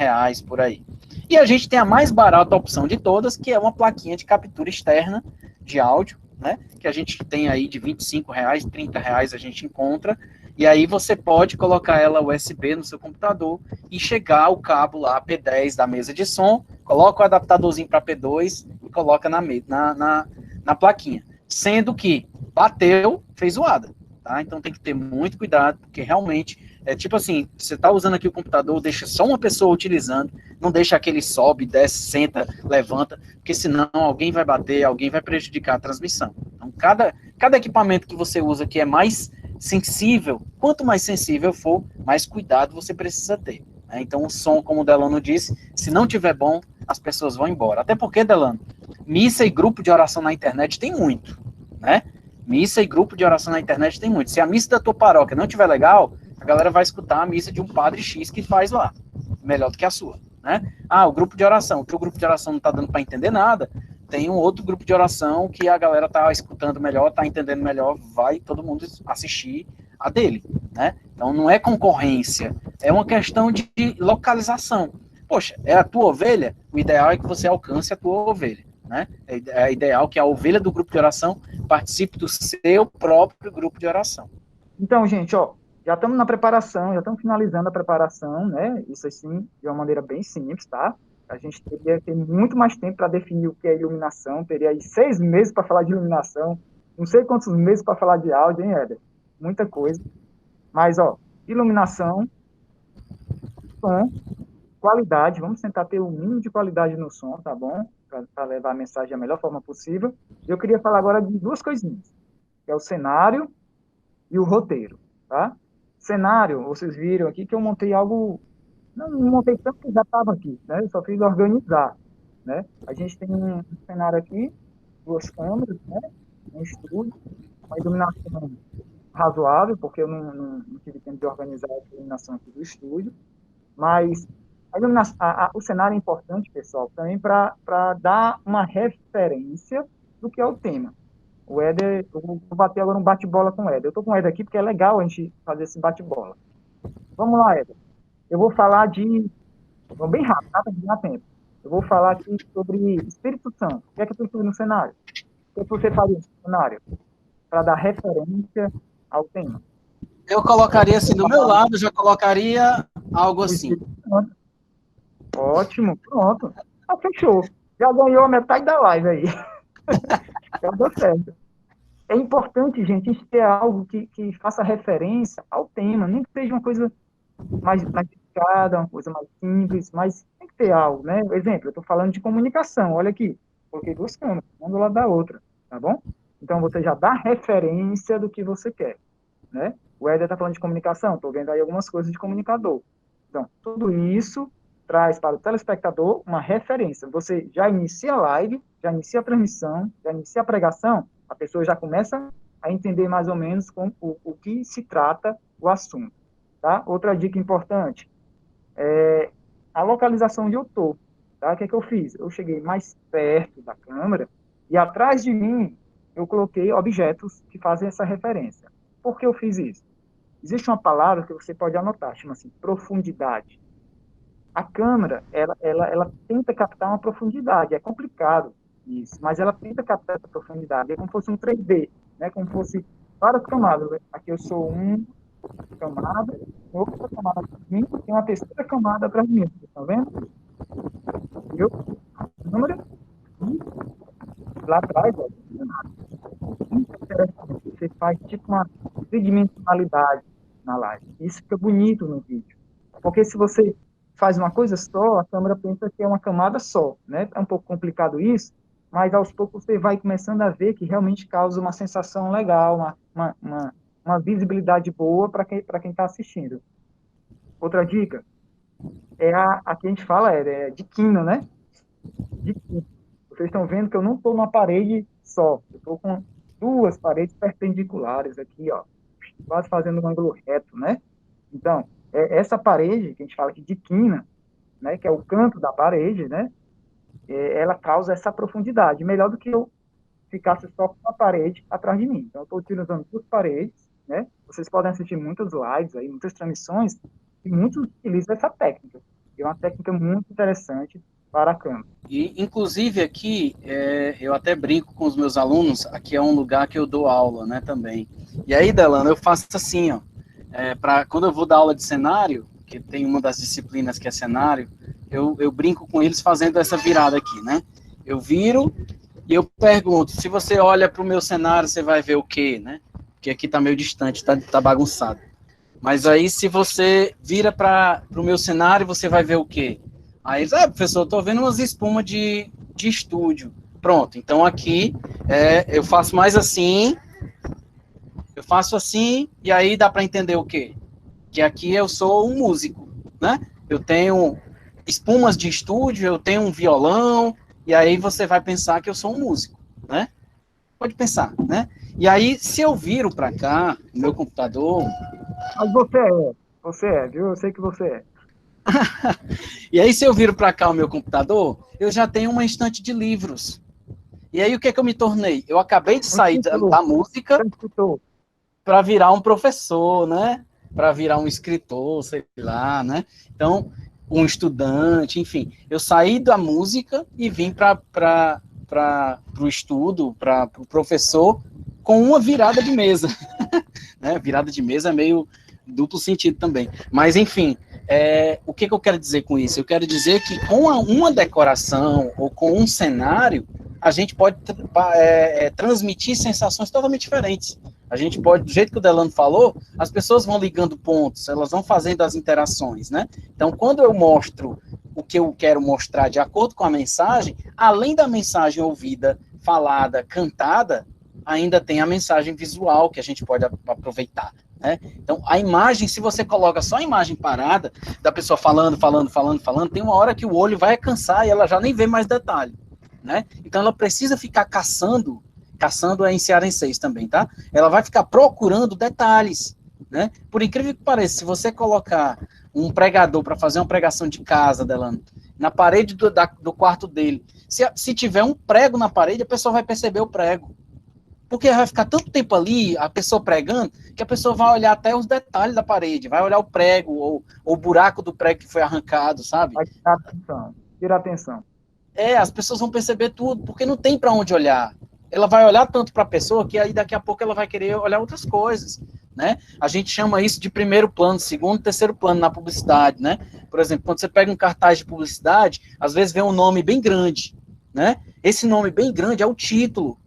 por aí. E a gente tem a mais barata opção de todas, que é uma plaquinha de captura externa de áudio, né? Que a gente tem aí de R$ 25, R$ 30 a gente encontra, e aí você pode colocar ela USB no seu computador e chegar o cabo lá P10 da mesa de som, coloca o adaptadorzinho para P2 e coloca na plaquinha. Sendo que bateu, fez zoada, tá? Então tem que ter muito cuidado, porque realmente é tipo assim, você está usando aqui o computador, deixa só uma pessoa utilizando, não deixa aquele sobe, desce, senta, levanta, porque senão alguém vai bater, alguém vai prejudicar a transmissão. Então cada equipamento que você usa que é mais sensível, quanto mais sensível for, mais cuidado você precisa ter, né? Então o som, como o Delano disse, se não tiver bom, as pessoas vão embora. Até porque, Delano, missa e grupo de oração na internet tem muito, né? Missa e grupo de oração na internet tem muito. Se a missa da tua paróquia não tiver legal, a galera vai escutar a missa de um padre X que faz lá, melhor do que a sua, né? Ah, o grupo de oração, o teu grupo de oração não tá dando para entender nada, tem um outro grupo de oração que a galera tá escutando melhor, tá entendendo melhor, vai todo mundo assistir a dele, né? Então não é concorrência, é uma questão de localização. Poxa, é a tua ovelha, o ideal é que você alcance a tua ovelha, né? É ideal que a ovelha do grupo de oração participe do seu próprio grupo de oração. Então, gente, ó, já estamos na preparação, já estamos finalizando a preparação, né? Isso assim, de uma maneira bem simples, tá? A gente teria que ter muito mais tempo para definir o que é iluminação, teria aí 6 meses para falar de iluminação, não sei quantos meses para falar de áudio, hein, Éder? Muita coisa. Mas, ó, iluminação, som, qualidade, vamos tentar ter o mínimo de qualidade no som, tá bom? Para levar a mensagem da melhor forma possível. Eu queria falar agora de duas coisinhas, que é o cenário e o roteiro, tá? Cenário, vocês viram aqui que eu montei algo, não montei tanto que já estava aqui, né? Eu só fiz organizar, né? A gente tem um cenário aqui, duas câmeras, né? Um estúdio, uma iluminação razoável, porque eu não tive tempo de organizar a iluminação aqui do estúdio, mas a iluminação, o cenário é importante, pessoal, também para dar uma referência do que é o tema. O Éder, eu vou bater agora um bate-bola com o Éder. Eu estou com o Éder aqui porque é legal a gente fazer esse bate-bola. Vamos lá, Éder. Eu vou falar vamos bem rápido, tá? Para ganhar tempo. Eu vou falar aqui sobre Espírito Santo. O que é que eu estou no cenário? O que é que você faria no cenário? Para dar referência ao tema. Eu colocaria assim, do meu lado, já colocaria algo assim. Ótimo, pronto. Ah, fechou. Já ganhou a metade da live aí. Já deu certo. É importante, gente, a gente ter algo que faça referência ao tema, nem que seja uma coisa mais delicada, uma coisa mais simples, mas tem que ter algo, né? Exemplo, eu estou falando de comunicação, olha aqui, coloquei duas câmeras, uma do lado da outra, tá bom? Então, você já dá referência do que você quer, né? O Éder está falando de comunicação, estou vendo aí algumas coisas de comunicador. Então, tudo isso traz para o telespectador uma referência. Você já inicia a live, já inicia a transmissão, já inicia a pregação, a pessoa já começa a entender mais ou menos com o que se trata o assunto. Tá? Outra dica importante é a localização onde eu estou. Tá? O que é que eu fiz? Eu cheguei mais perto da câmera e atrás de mim eu coloquei objetos que fazem essa referência. Por que eu fiz isso? Existe uma palavra que você pode anotar, chama-se profundidade. A câmera, ela tenta captar uma profundidade, é complicado isso, mas ela tenta captar essa profundidade, é como se fosse um 3D, né? Como se fosse várias camadas. Aqui eu sou uma camada, outra camada atrás de mim, tem uma terceira camada atrás de mim, vocês estão vendo? Eu, a câmera, e lá atrás, ó, muito interessante, você faz tipo uma tridimensionalidade na live, isso fica bonito no vídeo, porque se você faz uma coisa só, a câmera pensa que é uma camada só, né? É um pouco complicado isso, mas aos poucos você vai começando a ver que realmente causa uma sensação legal, uma visibilidade boa para quem está assistindo. Outra dica é a que a gente fala, é de quina, né? De quina. Vocês estão vendo que eu não estou numa parede só, eu estou com duas paredes perpendiculares aqui, ó, quase fazendo um ângulo reto, né? Então, essa parede, que a gente fala aqui de quina, né, que é o canto da parede, né, ela causa essa profundidade, melhor do que eu ficasse só com uma parede atrás de mim. Então, eu estou utilizando duas paredes, né, vocês podem assistir muitas lives, aí, muitas transmissões, e muitos utilizam essa técnica, que é uma técnica muito interessante para a câmera. E, inclusive, aqui, eu até brinco com os meus alunos, aqui é um lugar que eu dou aula, né, também. E aí, Delano, eu faço assim, ó, quando eu vou dar aula de cenário, que tem uma das disciplinas que é cenário, eu brinco com eles fazendo essa virada aqui, né? Eu viro e eu pergunto, se você olha para o meu cenário, você vai ver o quê, né? Porque aqui está meio distante, tá bagunçado. Mas aí, se você vira para o meu cenário, você vai ver o quê? Aí eles, professor, eu tô vendo umas espumas de estúdio. Pronto, então aqui eu faço mais assim, eu faço assim, e aí dá para entender o quê? Que aqui eu sou um músico, né? Eu tenho espumas de estúdio, eu tenho um violão, e aí você vai pensar que eu sou um músico, né? Pode pensar, né? E aí, se eu viro para cá, no meu computador... Mas você é, viu? Eu sei que você é. E aí, se eu viro para cá o meu computador, eu já tenho uma estante de livros. E aí, o que é que eu me tornei? Eu acabei de sair da música para virar um professor, né? Para virar um escritor, sei lá, né? Então, um estudante, enfim. Eu saí da música e vim para o estudo, para o professor, com uma virada de mesa. Né? Virada de mesa é meio duplo sentido também. Mas, enfim, o que eu quero dizer com isso? Eu quero dizer que com uma decoração ou com um cenário, a gente pode transmitir sensações totalmente diferentes. A gente pode, do jeito que o Delano falou, as pessoas vão ligando pontos, elas vão fazendo as interações, né? Então, quando eu mostro o que eu quero mostrar de acordo com a mensagem, além da mensagem ouvida, falada, cantada, ainda tem a mensagem visual que a gente pode aproveitar, né? Então, a imagem, se você coloca só a imagem parada, da pessoa falando, tem uma hora que o olho vai cansar e ela já nem vê mais detalhe, né? Então, ela precisa ficar caçando é em cearenseis também, tá? Ela vai ficar procurando detalhes, né? Por incrível que pareça, se você colocar um pregador para fazer uma pregação de casa, Delano, na parede do quarto dele, se tiver um prego na parede, a pessoa vai perceber o prego. Porque vai ficar tanto tempo ali, a pessoa pregando, que a pessoa vai olhar até os detalhes da parede, vai olhar o prego, ou o buraco do prego que foi arrancado, sabe? Vai tirar atenção. As pessoas vão perceber tudo, porque não tem para onde olhar. Ela vai olhar tanto para a pessoa, que aí daqui a pouco ela vai querer olhar outras coisas, né? A gente chama isso de primeiro plano, segundo, terceiro plano na publicidade, né? Por exemplo, quando você pega um cartaz de publicidade, às vezes vem um nome bem grande, né? Esse nome bem grande é o título,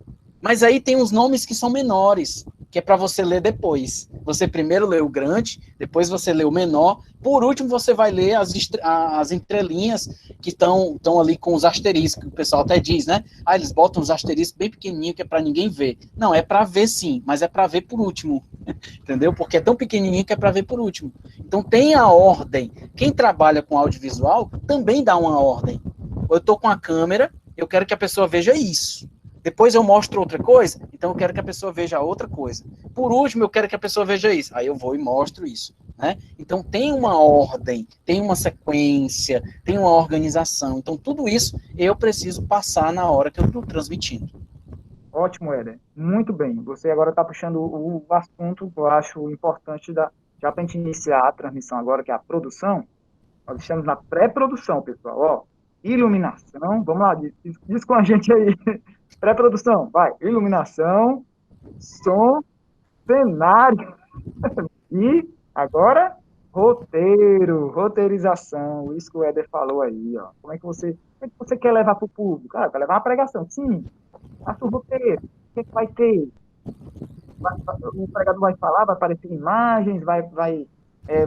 mas aí tem uns nomes que são menores. que é para você ler depois. Você primeiro lê o grande, depois você lê o menor, por último você vai ler as entrelinhas que estão ali com os asteriscos, que o pessoal até diz, né? Ah, eles botam os asteriscos bem pequenininho que é para ninguém ver. Não, é para ver sim, mas é para ver por último, entendeu? Porque é tão pequenininho que é para ver por último. Então tem a ordem. Quem trabalha com audiovisual também dá uma ordem. Eu estou com a câmera, eu quero que a pessoa veja isso. Depois eu mostro outra coisa, então eu quero que a pessoa veja outra coisa. Por último, eu quero que a pessoa veja isso. Aí eu vou e mostro isso. Né? Então tem uma ordem, tem uma sequência, tem uma organização. Então tudo isso eu preciso passar na hora que eu estou transmitindo. Ótimo, Éder. Muito bem. Você agora está puxando o assunto que eu acho importante, já para a gente iniciar a transmissão agora, que é a produção. Nós estamos na pré-produção, pessoal. Ó, iluminação, vamos lá, diz com a gente aí. Pré-produção, vai. Iluminação, som, cenário e agora roteirização. Isso que o Éder falou aí, ó. Como é que você quer levar para o público? Ah, quer levar uma pregação. Sim, faça o roteiro. O que é que vai ter? O pregador vai falar, vai aparecer imagens,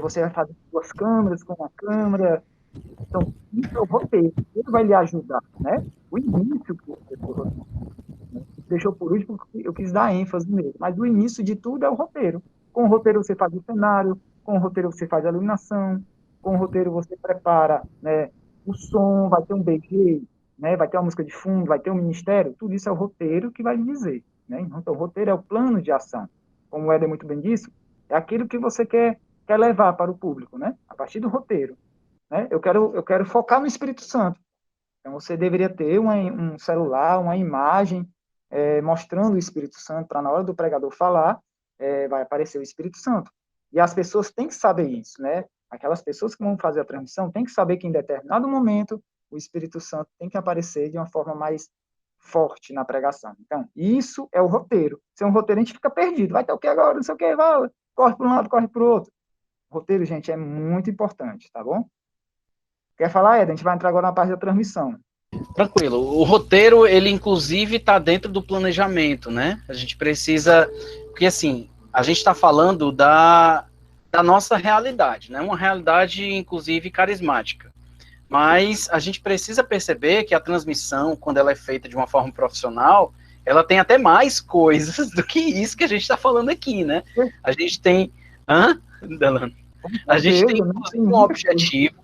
você vai fazer duas câmeras com uma câmera. Então, isso é o roteiro. Ele vai lhe ajudar, né? O início que você deixou por último, porque eu quis dar ênfase nele. Mas o início de tudo é o roteiro. Com o roteiro você faz o cenário, com o roteiro você faz a iluminação, com o roteiro você prepara, né, o som, vai ter um BG, né, vai ter uma música de fundo, vai ter um ministério. Tudo isso é o roteiro que vai lhe dizer. Né? Então, o roteiro é o plano de ação. Como o Éder muito bem disse, é aquilo que você quer levar para o público, né? A partir do roteiro. Né? Eu quero focar no Espírito Santo. Então, você deveria ter um celular, uma imagem mostrando o Espírito Santo, para na hora do pregador falar, vai aparecer o Espírito Santo. E as pessoas têm que saber isso, né? Aquelas pessoas que vão fazer a transmissão têm que saber que em determinado momento o Espírito Santo tem que aparecer de uma forma mais forte na pregação. Então, isso é o roteiro. Se é um roteiro, a gente fica perdido. Vai ter o que agora? Não sei o que, vai. Corre para um lado, corre para o outro. O roteiro, gente, é muito importante, tá bom? Quer falar, Ed? A gente vai entrar agora na parte da transmissão. Tranquilo. O roteiro, ele inclusive está dentro do planejamento, né? A gente precisa... Porque, assim, a gente está falando da nossa realidade, né? Uma realidade, inclusive, carismática. Mas a gente precisa perceber que a transmissão, quando ela é feita de uma forma profissional, ela tem até mais coisas do que isso que a gente está falando aqui, né? A gente tem... Hã, Delano? A gente tem um objetivo.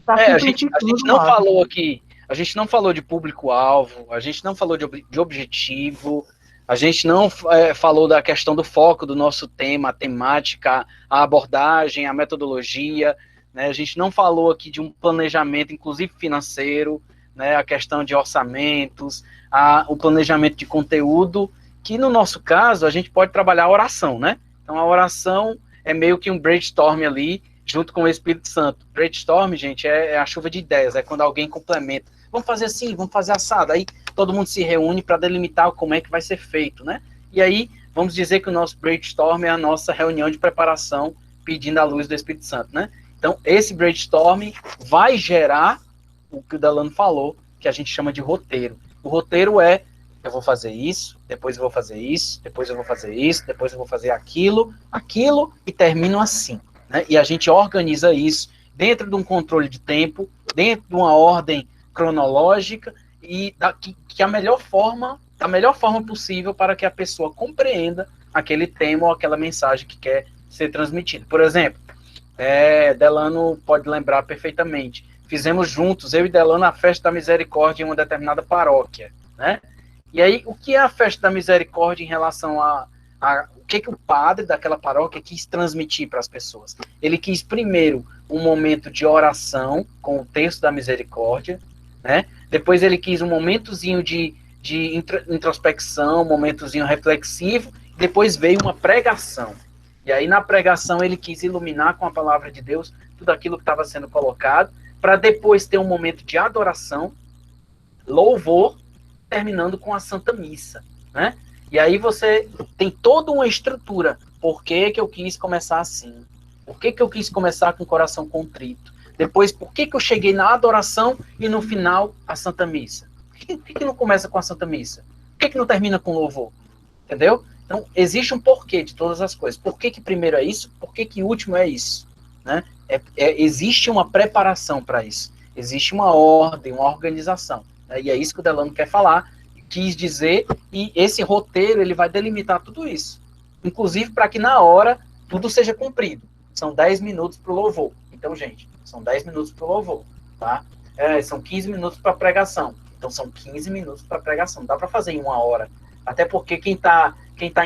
A gente não falou aqui... A gente não falou de público-alvo, a gente não falou de objetivo, a gente não falou da questão do foco do nosso tema, a temática, a abordagem, a metodologia, né? A gente não falou aqui de um planejamento, inclusive financeiro, né? A questão de orçamentos, o planejamento de conteúdo, que no nosso caso a gente pode trabalhar a oração, né? Então a oração é meio que um brainstorm ali, junto com o Espírito Santo. Brainstorm, gente, é a chuva de ideias, é quando alguém complementa. Vamos fazer assim, vamos fazer assado. Aí todo mundo se reúne para delimitar como é que vai ser feito, né? E aí, vamos dizer que o nosso brainstorm é a nossa reunião de preparação pedindo a luz do Espírito Santo, né? Então, esse brainstorm vai gerar o que o Delano falou, que a gente chama de roteiro. O roteiro é, eu vou fazer isso, depois eu vou fazer isso, depois eu vou fazer isso, depois eu vou fazer aquilo, e termino assim, né? E a gente organiza isso dentro de um controle de tempo, dentro de uma ordem cronológica e que a melhor forma possível para que a pessoa compreenda aquele tema ou aquela mensagem que quer ser transmitida. Por exemplo, Delano pode lembrar perfeitamente, fizemos juntos, eu e Delano, a Festa da Misericórdia em uma determinada paróquia, né? E aí, o que é a Festa da Misericórdia em relação a o que o padre daquela paróquia quis transmitir para as pessoas? Ele quis, primeiro, um momento de oração com o texto da misericórdia, né? Depois ele quis um momentozinho de introspecção, um momentozinho reflexivo, depois veio uma pregação. E aí na pregação ele quis iluminar com a palavra de Deus tudo aquilo que estava sendo colocado, para depois ter um momento de adoração, louvor, terminando com a Santa Missa, né? E aí você tem toda uma estrutura. Por que eu quis começar assim? Por que eu quis começar com o coração contrito? Depois, por que eu cheguei na adoração e no final a Santa Missa? Por que não começa com a Santa Missa? Por que não termina com louvor? Entendeu? Então, existe um porquê de todas as coisas. Por que primeiro é isso? Por que último é isso? Né? Existe uma preparação para isso. Existe uma ordem, uma organização. Né? E é isso que o Delano quer falar, quis dizer, e esse roteiro ele vai delimitar tudo isso. Inclusive para que na hora tudo seja cumprido. São 10 minutos para o louvor. Então, gente, são 10 minutos para o louvor. Tá? São 15 minutos para a pregação. Então, são 15 minutos para a pregação. Não dá para fazer em 1 hora. Até porque quem tá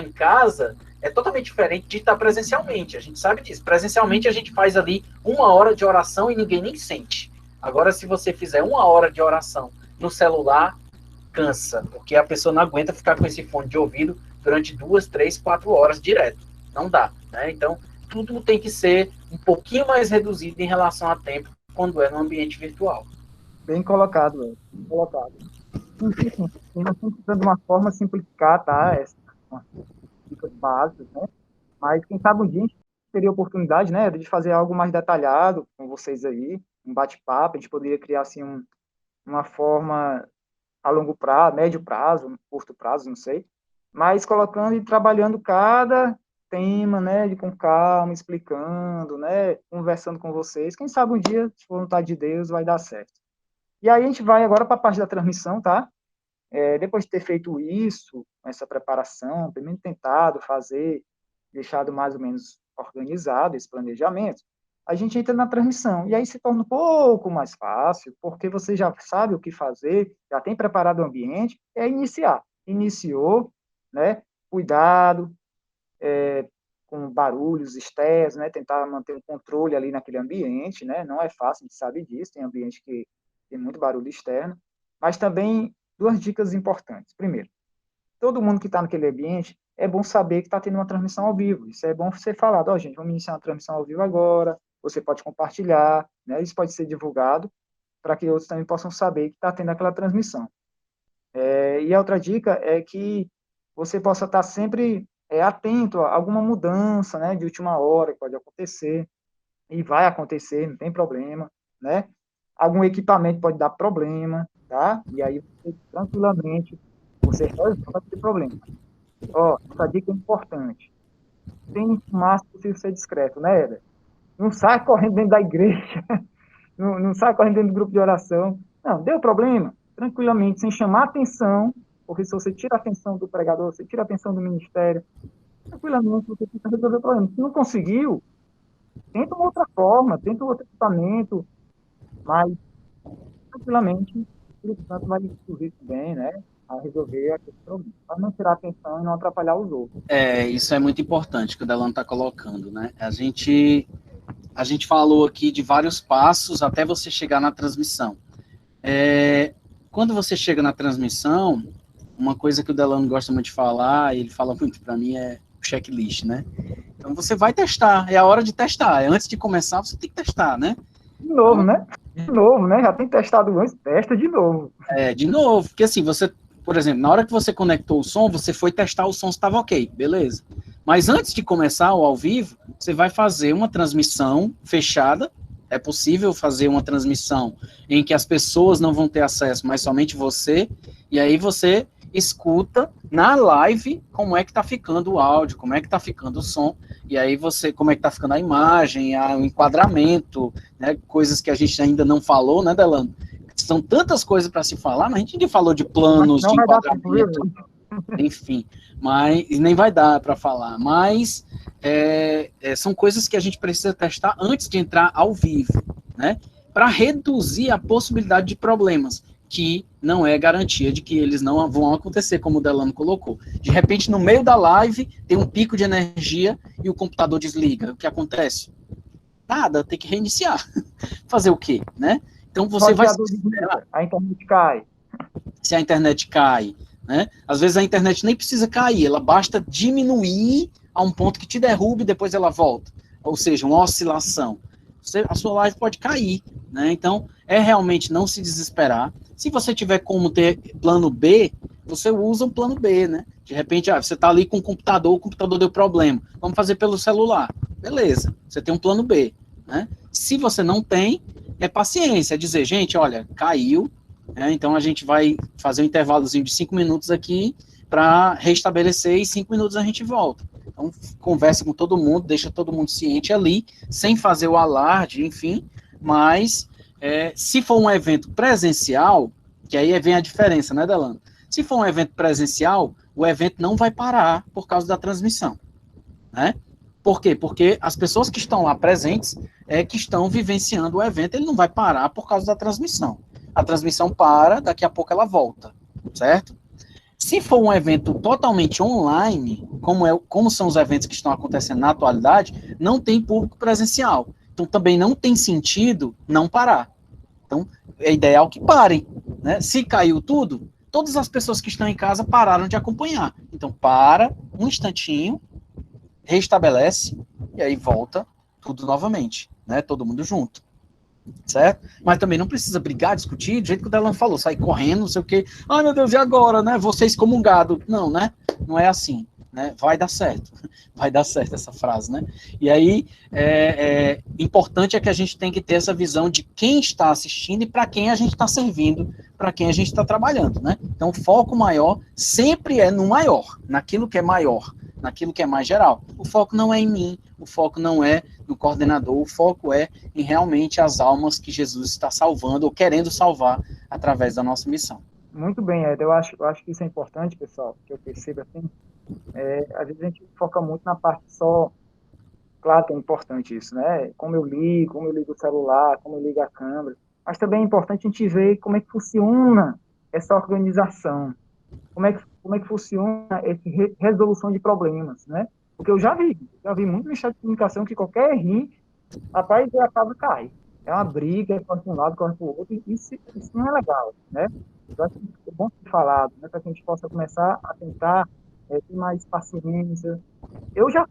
em casa é totalmente diferente de estar presencialmente. A gente sabe disso. Presencialmente, a gente faz ali 1 hora de oração e ninguém nem sente. Agora, se você fizer 1 hora de oração no celular, cansa. Porque a pessoa não aguenta ficar com esse fone de ouvido durante 2, 3, 4 horas direto. Não dá. Né? Então, tudo tem que ser um pouquinho mais reduzido em relação a tempo quando é no ambiente virtual. Bem colocado, velho. Bem colocado. Enfim, nós estamos tentando uma forma de simplificar, tá? Essas dicas básicas, né? Mas quem sabe um dia a gente teria oportunidade, né, de fazer algo mais detalhado com vocês aí, um bate-papo, a gente poderia criar, assim, uma forma a longo prazo, médio prazo, curto prazo, não sei, mas colocando e trabalhando cada tema, né, com calma, explicando, né, conversando com vocês. Quem sabe um dia, se for vontade de Deus, vai dar certo. E aí a gente vai agora para a parte da transmissão, tá? Depois de ter feito isso, essa preparação, primeiro tentado fazer, deixado mais ou menos organizado esse planejamento, a gente entra na transmissão. E aí se torna um pouco mais fácil, porque você já sabe o que fazer, já tem preparado o ambiente, é iniciar. Iniciou, né? Cuidado, com barulhos externos, né? Tentar manter um controle ali naquele ambiente, né? Não é fácil, a gente sabe disso, tem ambiente que tem muito barulho externo, mas também 2 dicas importantes. Primeiro, todo mundo que está naquele ambiente, é bom saber que está tendo uma transmissão ao vivo. Isso é bom ser falado, gente, vamos iniciar uma transmissão ao vivo agora, você pode compartilhar, né? Isso pode ser divulgado para que outros também possam saber que está tendo aquela transmissão. E a outra dica é que você possa estar sempre atento a alguma mudança, né, de última hora que pode acontecer, e vai acontecer, não tem problema, né? Algum equipamento pode dar problema, tá? E aí, tranquilamente, você resolve esse problema. Essa dica é importante. Tente o máximo possível ser discreto, né, Eder? Não sai correndo dentro da igreja, não sai correndo dentro do grupo de oração. Não, deu problema, tranquilamente, sem chamar atenção, porque se você tira a atenção do pregador, você tira a atenção do ministério, tranquilamente você tenta resolver o problema. Se não conseguiu, tenta uma outra forma, tenta um outro equipamento, mas tranquilamente o Espírito Santo vai conduzir bem, né, a resolver aquele problema, para não tirar atenção e não atrapalhar os outros. Isso é muito importante que o Delano está colocando, né? A gente falou aqui de vários passos até você chegar na transmissão. Quando você chega na transmissão, uma coisa que o Delano gosta muito de falar, e ele fala muito para mim, é o checklist, né? Então você vai testar, é a hora de testar. Antes de começar, você tem que testar, né? De novo, né? De novo, né? Já tem testado antes, testa de novo. De novo, porque assim, você, por exemplo, na hora que você conectou o som, você foi testar o som se estava ok, beleza. Mas antes de começar o ao vivo, você vai fazer uma transmissão fechada. É possível fazer uma transmissão em que as pessoas não vão ter acesso, mas somente você, e aí você escuta na live como é que tá ficando o áudio, como é que tá ficando o som, e aí você, como é que tá ficando a imagem, o enquadramento, né, coisas que a gente ainda não falou, né, Delano? São tantas coisas para se falar, mas a gente ainda falou de planos, de enquadramento, enfim, mas nem vai dar para falar, mas são coisas que a gente precisa testar antes de entrar ao vivo, né, para reduzir a possibilidade de problemas, que não é garantia de que eles não vão acontecer, como o Delano colocou. De repente, no meio da live, tem um pico de energia e o computador desliga. O que acontece? Nada, tem que reiniciar. Fazer o quê, né? Então, você vai... A internet cai. Se a internet cai, né? Às vezes a internet nem precisa cair, ela basta diminuir a um ponto que te derrube e depois ela volta. Ou seja, uma oscilação. A sua live pode cair, né? Então, realmente não se desesperar. Se você tiver como ter plano B, você usa um plano B, né? De repente, você está ali com o computador deu problema. Vamos fazer pelo celular. Beleza, você tem um plano B, né? Se você não tem, é paciência, é dizer, gente, olha, caiu, né? Então a gente vai fazer um intervalozinho de 5 minutos aqui para restabelecer e 5 minutos a gente volta. Então, conversa com todo mundo, deixa todo mundo ciente ali, sem fazer o alarde, enfim, mas se for um evento presencial, que aí vem a diferença, né, Delano? Se for um evento presencial, o evento não vai parar por causa da transmissão, né? Por quê? Porque as pessoas que estão lá presentes que estão vivenciando o evento, ele não vai parar por causa da transmissão. A transmissão para, daqui a pouco ela volta, certo? Se for um evento totalmente online, como são os eventos que estão acontecendo na atualidade, não tem público presencial. Então também não tem sentido não parar. Então é ideal que parem, né? Se caiu tudo, todas as pessoas que estão em casa pararam de acompanhar. Então para um instantinho, restabelece e aí volta tudo novamente, né? Todo mundo junto. Certo? Mas também não precisa brigar, discutir, do jeito que o Delano falou, sair correndo, não sei o quê. Ai, meu Deus, e agora, né? Você excomungado. Não, né? Não é assim, né? Vai dar certo. Vai dar certo essa frase, né? E aí, importante é que a gente tem que ter essa visão de quem está assistindo e para quem a gente está servindo, para quem a gente está trabalhando, né? Então, o foco maior sempre é no maior, naquilo que é maior, naquilo que é mais geral. O foco não é em mim, o foco não é no coordenador, o foco é em realmente as almas que Jesus está salvando ou querendo salvar através da nossa missão. Muito bem, Ed. Eu acho que isso é importante, pessoal, que eu percebo assim. Às vezes a gente foca muito na parte só. Claro que é importante isso, né? Como eu ligo o celular, como eu ligo a câmera. Mas também é importante a gente ver como é que funciona essa organização. Como é que funciona essa resolução de problemas, né? Porque eu já vi muito no chat de comunicação que qualquer errinho, rapaz, a casa cai. É uma briga, corre para um lado, corre para o outro, e isso não é legal, né? Eu acho que é bom ser falado, né? Para que a gente possa começar a tentar ter mais paciência. Eu já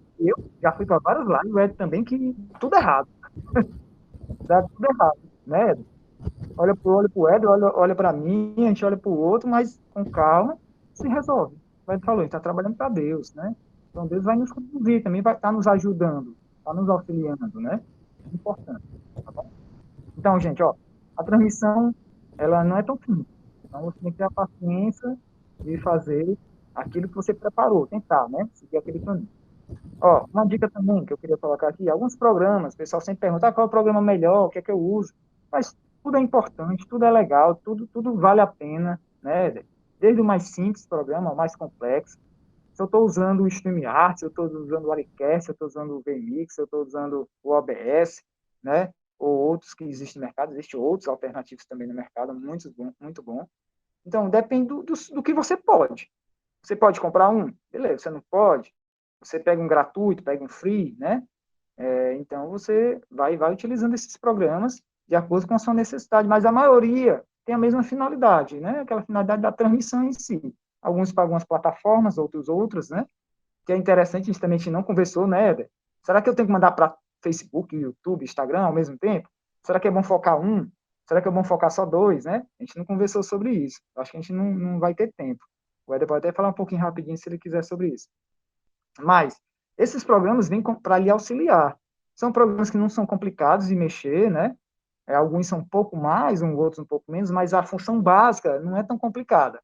fui para vários lives, o Ed também, que tudo errado. Dá tudo errado, né, Ed? Olha para o Ed, olha para mim, a gente olha para o outro, mas com calma se resolve. O Ed falou, a gente está trabalhando para Deus, né? Então Deus vai nos conduzir, também vai estar nos ajudando, está nos auxiliando, né? É importante, tá bom? Então, gente, ó, a transmissão, ela não é tão simples. Então você tem que ter a paciência de fazer aquilo que você preparou, tentar, né? Seguir aquele caminho. Ó, uma dica também que eu queria colocar aqui, alguns programas, o pessoal sempre pergunta, qual é o programa melhor, o que é que eu uso? Mas tudo é importante, tudo é legal, tudo vale a pena, né? Desde o mais simples programa ao mais complexo. Se eu estou usando o StreamYard, se eu estou usando o Alicast, se eu estou usando o VMix, se eu estou usando o OBS, né? Ou outros que existem no mercado, existem outros alternativos também no mercado, muito bom, muito bom. Então, depende do que você pode. Você pode comprar um? Beleza, você não pode? Você pega um gratuito, pega um free, né? Então, você vai utilizando esses programas de acordo com a sua necessidade, mas a maioria tem a mesma finalidade, né? Aquela finalidade da transmissão em si. Alguns para algumas plataformas, outras, né? Que é interessante, a gente também não conversou, né, Éder? Será que eu tenho que mandar para Facebook, YouTube, Instagram ao mesmo tempo? Será que é bom focar um? Será que é bom focar só dois, né? A gente não conversou sobre isso. Acho que a gente não vai ter tempo. O Éder pode até falar um pouquinho rapidinho se ele quiser sobre isso. Mas esses programas vêm para lhe auxiliar. São programas que não são complicados de mexer, né? Alguns são um pouco mais, outros um pouco menos, mas a função básica não é tão complicada.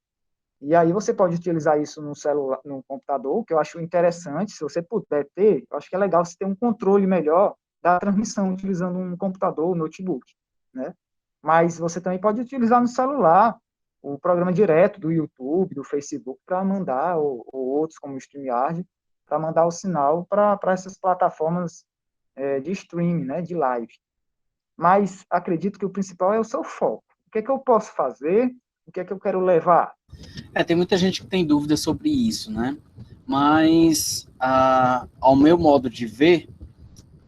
E aí você pode utilizar isso no celular, no computador, que eu acho interessante, se você puder ter, eu acho que é legal você ter um controle melhor da transmissão utilizando um computador, um notebook, né? Mas você também pode utilizar no celular o programa direto do YouTube, do Facebook, para mandar, ou outros como o StreamYard, para mandar o sinal para essas plataformas de streaming, né, de live. Mas acredito que o principal é o seu foco. O que é que eu posso fazer? O que é que eu quero levar? Tem muita gente que tem dúvidas sobre isso, né? Mas, ao meu modo de ver,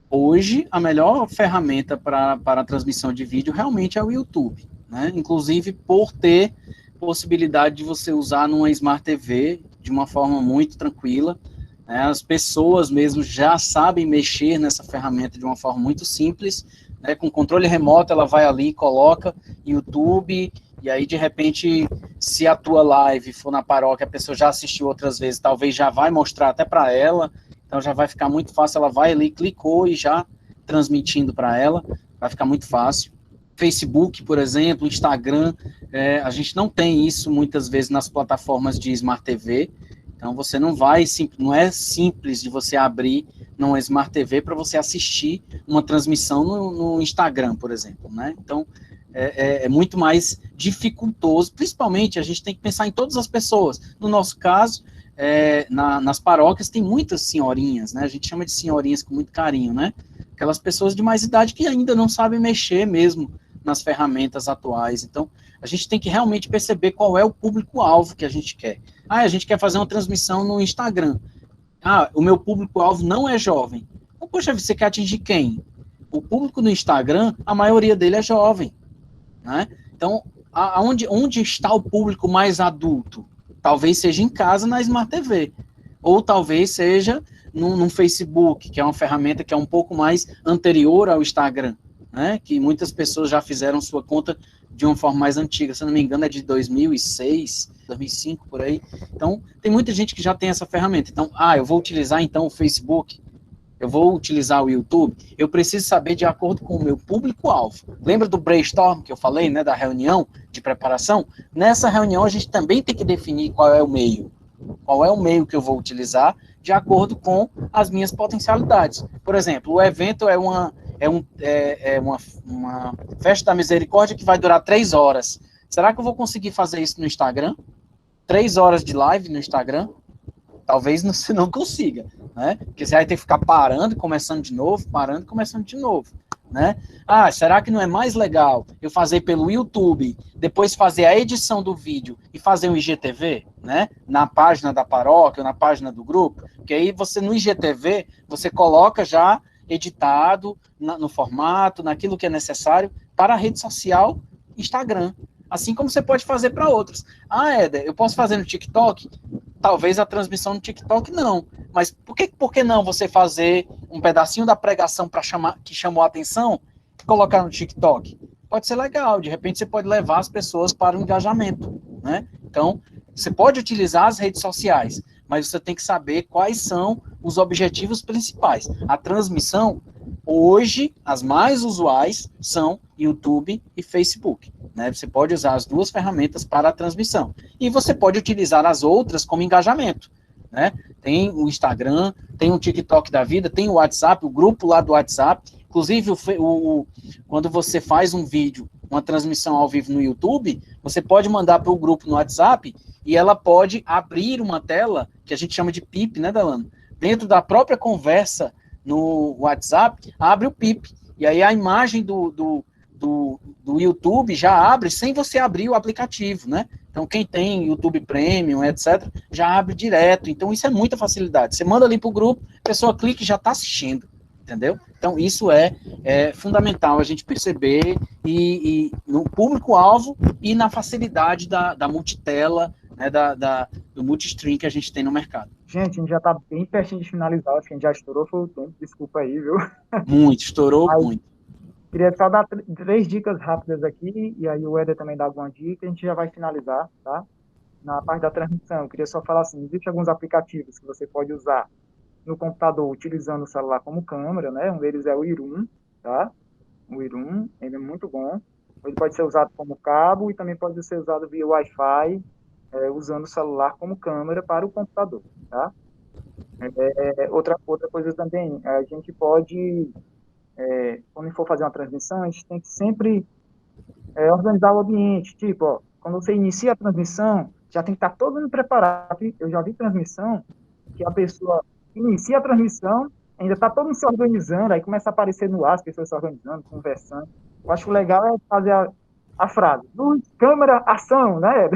hoje a melhor ferramenta para a transmissão de vídeo realmente é o YouTube, né? Inclusive por ter possibilidade de você usar numa Smart TV de uma forma muito tranquila, né? As pessoas mesmo já sabem mexer nessa ferramenta de uma forma muito simples, né? Com controle remoto ela vai ali, coloca YouTube, e aí de repente, se a tua live for na paróquia, a pessoa já assistiu outras vezes, talvez já vai mostrar até para ela, então já vai ficar muito fácil, ela vai ali, clicou e já transmitindo para ela, vai ficar muito fácil. Facebook, por exemplo, Instagram, a gente não tem isso muitas vezes nas plataformas de Smart TV. Então você não é simples de você abrir numa Smart TV para você assistir uma transmissão no Instagram, por exemplo, né? Então é muito mais dificultoso, principalmente a gente tem que pensar em todas as pessoas. No nosso caso, nas paróquias tem muitas senhorinhas, né? A gente chama de senhorinhas com muito carinho, né? Aquelas pessoas de mais idade que ainda não sabem mexer mesmo nas ferramentas atuais. Então, a gente tem que realmente perceber qual é o público-alvo que a gente quer. A gente quer fazer uma transmissão no Instagram. O meu público-alvo não é jovem. Então, poxa, você quer atingir quem? O público no Instagram, a maioria dele é jovem, né? Então, onde está o público mais adulto? Talvez seja em casa, na Smart TV. Ou talvez seja no Facebook, que é uma ferramenta que é um pouco mais anterior ao Instagram, né? Que muitas pessoas já fizeram sua conta de uma forma mais antiga, se não me engano é de 2006, 2005, por aí. Então, tem muita gente que já tem essa ferramenta. Então, eu vou utilizar então o Facebook, eu vou utilizar o YouTube, eu preciso saber de acordo com o meu público-alvo. Lembra do brainstorm que eu falei, né, da reunião de preparação? Nessa reunião a gente também tem que definir qual é o meio. Qual é o meio que eu vou utilizar de acordo com as minhas potencialidades. Por exemplo, o evento é uma festa da misericórdia que vai durar 3 horas. Será que eu vou conseguir fazer isso no Instagram? 3 horas de live no Instagram? Talvez você não consiga, né? Porque você vai ter que ficar parando, começando de novo, parando, começando de novo, né? Será que não é mais legal eu fazer pelo YouTube, depois fazer a edição do vídeo e fazer um IGTV, né? Na página da paróquia, ou na página do grupo? Porque aí você, no IGTV, você coloca já editado, no formato, naquilo que é necessário para a rede social Instagram. Assim como você pode fazer para outros. Éder, eu posso fazer no TikTok? Talvez a transmissão no TikTok não. Mas por que não você fazer um pedacinho da pregação que chamou a atenção e colocar no TikTok? Pode ser legal. De repente você pode levar as pessoas para o engajamento, né? Então, você pode utilizar as redes sociais, mas você tem que saber quais são os objetivos principais. A transmissão, hoje, as mais usuais são YouTube e Facebook, né? Você pode usar as duas ferramentas para a transmissão. E você pode utilizar as outras como engajamento, né? Tem o Instagram, tem o TikTok da vida, tem o WhatsApp, o grupo lá do WhatsApp. Inclusive, quando você faz um vídeo, uma transmissão ao vivo no YouTube, você pode mandar para o grupo no WhatsApp e ela pode abrir uma tela, que a gente chama de PIP, né, Delano? Dentro da própria conversa no WhatsApp, abre o PIP. E aí a imagem do YouTube já abre sem você abrir o aplicativo, né? Então, quem tem YouTube Premium, etc., já abre direto. Então, isso é muita facilidade. Você manda ali para o grupo, a pessoa clica e já está assistindo, entendeu? Então, isso é fundamental a gente perceber e no público-alvo e na facilidade da multitela, né, do multistream que a gente tem no mercado. Gente, a gente já está bem pertinho de finalizar, acho que a gente já estourou foi o tempo, desculpa aí, viu? Muito, estourou muito. Queria só dar 3 dicas rápidas aqui, e aí o Éder também dá alguma dica, a gente já vai finalizar, tá? Na parte da transmissão, eu queria só falar assim, existem alguns aplicativos que você pode usar no computador utilizando o celular como câmera, né? Um deles é o Irum, tá? O Irum, ele é muito bom. Ele pode ser usado como cabo e também pode ser usado via Wi-Fi, usando o celular como câmera para o computador, tá? Outra coisa também, a gente pode, quando for fazer uma transmissão, a gente tem que sempre organizar o ambiente. Tipo, ó, quando você inicia a transmissão, já tem que estar todo mundo preparado. Eu já vi transmissão que a pessoa inicia a transmissão, ainda está todo mundo se organizando, aí começa a aparecer no ar as pessoas se organizando, conversando. Eu acho que o legal é fazer a frase, luz, câmera, ação, né?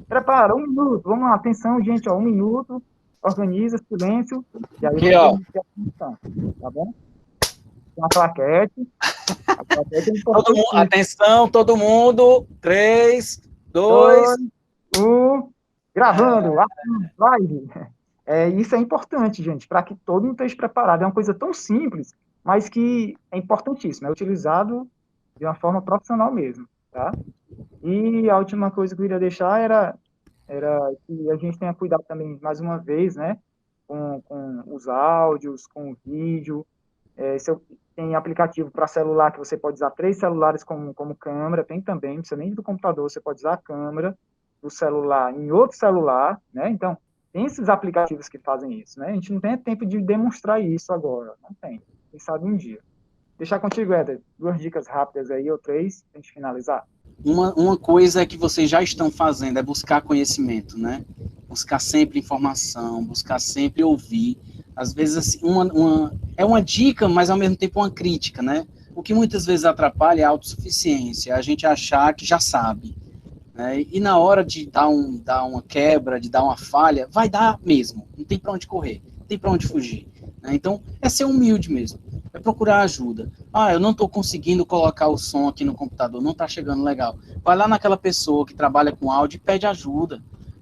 Prepara, 1 minuto, vamos lá, atenção, gente, ó, 1 minuto, organiza, silêncio, e aí Aqui, você ó. inicia a transmissão, tá bom? Tem a plaquete é importante. Atenção, todo mundo. 3, 2. 2, 1, gravando, live. Isso é importante, gente, para que todo mundo esteja preparado. É uma coisa tão simples, mas que é importantíssima. É utilizado de uma forma profissional mesmo, tá? E a última coisa que eu queria deixar era que a gente tenha cuidado também, mais uma vez, né, com os áudios, com o vídeo. tem aplicativo para celular que você pode usar 3 celulares como câmera, tem também, não precisa nem do computador, você pode usar a câmera do celular em outro celular, né? Então, tem esses aplicativos que fazem isso, né? A gente não tem tempo de demonstrar isso agora, não tem. Quem sabe um dia. Deixar contigo, Éder, 2 dicas rápidas aí, ou 3, para a gente finalizar. Uma coisa que vocês já estão fazendo é buscar conhecimento, né? Buscar sempre informação, buscar sempre ouvir. Às vezes, assim, é uma dica, mas ao mesmo tempo uma crítica, né? O que muitas vezes atrapalha é a autossuficiência, a gente achar que já sabe, né? E na hora de dar uma quebra, de dar uma falha, vai dar mesmo, não tem para onde correr, não tem para onde fugir, né? Então, é ser humilde mesmo, é procurar ajuda. Ah, eu não estou conseguindo colocar o som aqui no computador, não está chegando legal. Vai lá naquela pessoa que trabalha com áudio e pede ajuda.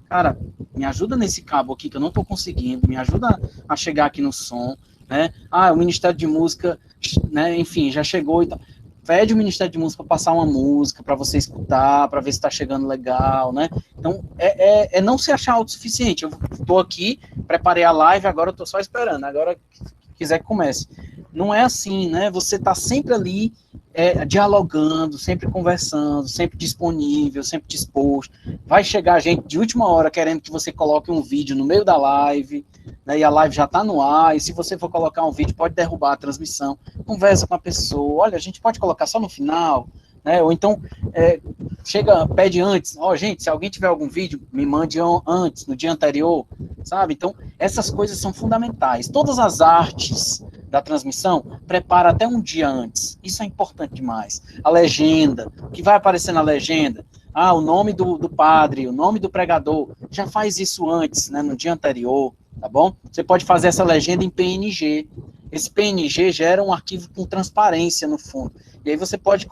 Cara, me ajuda nesse cabo aqui que eu não estou conseguindo, me ajuda a chegar aqui no som, né? Ah, o Ministério de Música, né? Enfim, já chegou e tal. Pede o Ministério de Música para passar uma música, para você escutar, para ver se está chegando legal, né? Então, é não se achar autossuficiente. Eu estou aqui, preparei a live, agora eu estou só esperando. Agora, quiser que comece. Não é assim, né? Você está sempre ali dialogando, sempre conversando, sempre disponível, sempre disposto. Vai chegar gente de última hora querendo que você coloque um vídeo no meio da live, né? E a live já está no ar, e se você for colocar um vídeo, pode derrubar a transmissão. Conversa com a pessoa, olha, a gente pode colocar só no final, né? Ou então, pede antes, gente, se alguém tiver algum vídeo, me mande antes, no dia anterior, sabe? Então, essas coisas são fundamentais. Todas as artes da transmissão, prepara até um dia antes. Isso é importante demais. A legenda, o que vai aparecer na legenda? O nome do padre, o nome do pregador, já faz isso antes, né, no dia anterior, tá bom? Você pode fazer essa legenda em PNG. Esse PNG gera um arquivo com transparência no fundo. E aí você pode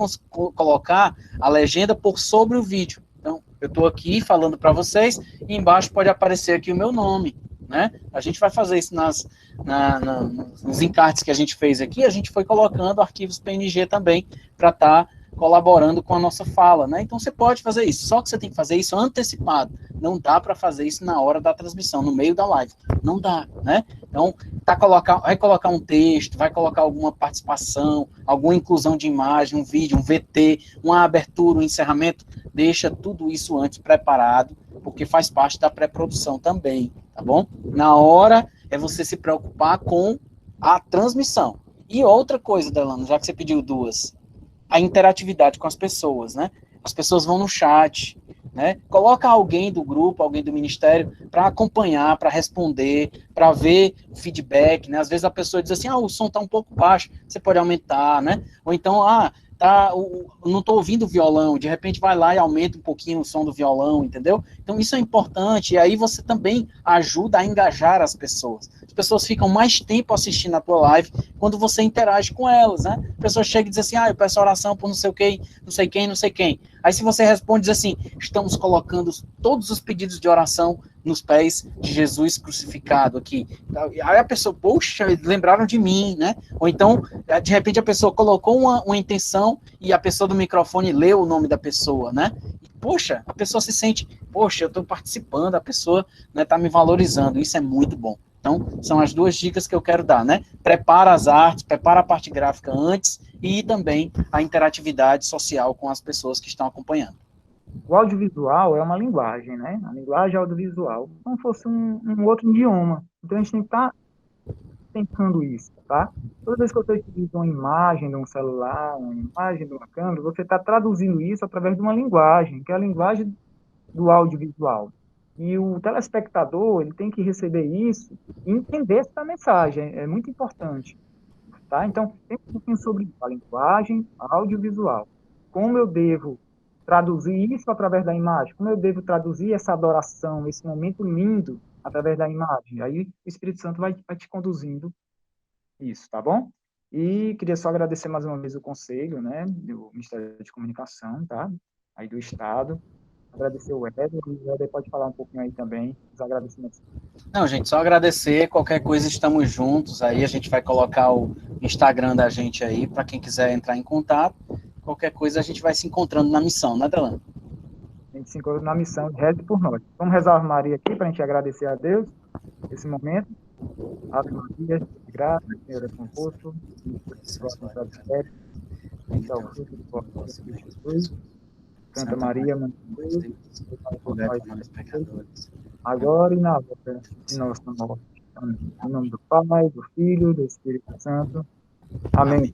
colocar a legenda por sobre o vídeo. Então, eu estou aqui falando para vocês, e embaixo pode aparecer aqui o meu nome, né? A gente vai fazer isso nos encartes que a gente fez aqui, a gente foi colocando arquivos PNG também para estar colaborando com a nossa fala, né? Então você pode fazer isso, só que você tem que fazer isso antecipado. Não dá para fazer isso na hora da transmissão, no meio da live. Não dá, né? Então, vai colocar um texto, vai colocar alguma participação, alguma inclusão de imagem, um vídeo, um VT, uma abertura, um encerramento, deixa tudo isso antes preparado, porque faz parte da pré-produção também, tá bom? Na hora é você se preocupar com a transmissão. E outra coisa, Delano, já que você pediu 2, a interatividade com as pessoas, né? As pessoas vão no chat, né? Coloca alguém do grupo, alguém do ministério, para acompanhar, para responder, para ver o feedback, né? Às vezes a pessoa diz assim, o som está um pouco baixo, você pode aumentar, né? Ou então, não estou ouvindo o violão, de repente vai lá e aumenta um pouquinho o som do violão, entendeu? Então isso é importante, e aí você também ajuda a engajar as pessoas. As pessoas ficam mais tempo assistindo a tua live quando você interage com elas, né? A pessoa chega e diz assim, eu peço oração por não sei o quê, não sei quem, não sei quem. Aí se você responde, diz assim, estamos colocando todos os pedidos de oração nos pés de Jesus crucificado aqui. Aí a pessoa, poxa, lembraram de mim, né? Ou então, de repente a pessoa colocou uma intenção e a pessoa do microfone leu o nome da pessoa, né? Poxa, a pessoa se sente, poxa, eu estou participando, a pessoa está me valorizando, isso é muito bom. Então, são as 2 dicas que eu quero dar, né? Prepara as artes, prepara a parte gráfica antes e também a interatividade social com as pessoas que estão acompanhando. O audiovisual é uma linguagem, né? A linguagem audiovisual, como se fosse um outro idioma. Então, a gente tem que estar pensando isso, tá? Toda vez que você utiliza uma imagem de um celular, uma imagem de uma câmera, você está traduzindo isso através de uma linguagem, que é a linguagem do audiovisual. E o telespectador, ele tem que receber isso e entender essa mensagem, é muito importante, tá? Então, tem um pouquinho sobre a linguagem audiovisual. Como eu devo traduzir isso através da imagem? Como eu devo traduzir essa adoração, esse momento lindo através da imagem? Aí o Espírito Santo vai te conduzindo isso, tá bom? E queria só agradecer mais uma vez o conselho, né, do Ministério de Comunicação, tá? Aí do Estado. Agradecer o Éder, e o Éder pode falar um pouquinho aí também, os agradecimentos. Não, gente, só agradecer, qualquer coisa estamos juntos, aí a gente vai colocar o Instagram da gente aí, para quem quiser entrar em contato, qualquer coisa a gente vai se encontrando na missão, né, Delano? A gente se encontra na missão de Reze por Nós. Vamos rezar a Maria aqui, para a gente agradecer a Deus, esse momento. Ave Maria, graça, o Senhor é convosco, então, o fruto do vosso ventre, Jesus. Santa Maria, Mãe de Deus, rogai por nós, pecadores, agora e na hora de nossa morte. Amém. Em nome do Pai, do Filho e do Espírito Santo. Amém.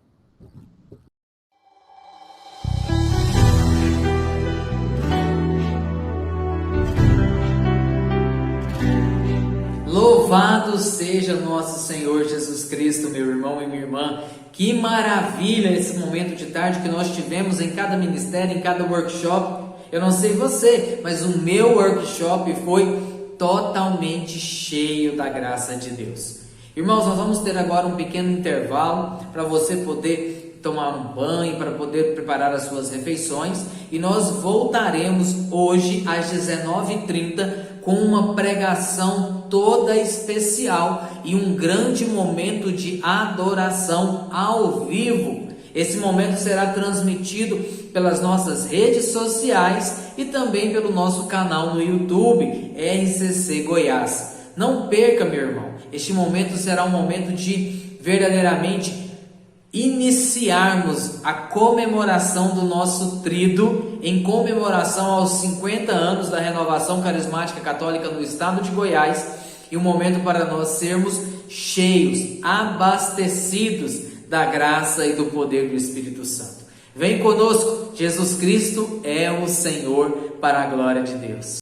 Louvado seja nosso Senhor Jesus Cristo, meu irmão e minha irmã. Que maravilha esse momento de tarde que nós tivemos em cada ministério, em cada workshop. Eu não sei você, mas o meu workshop foi totalmente cheio da graça de Deus. Irmãos, nós vamos ter agora um pequeno intervalo para você poder tomar um banho, para poder preparar as suas refeições, e nós voltaremos hoje às 19h30 com uma pregação toda especial e um grande momento de adoração ao vivo. Esse momento será transmitido pelas nossas redes sociais e também pelo nosso canal no YouTube, RCC Goiás. Não perca, meu irmão, este momento será um momento de verdadeiramente iniciarmos a comemoração do nosso tríduo, em comemoração aos 50 anos da Renovação Carismática Católica no estado de Goiás, e um momento para nós sermos cheios, abastecidos da graça e do poder do Espírito Santo. Vem conosco, Jesus Cristo é o Senhor, para a glória de Deus.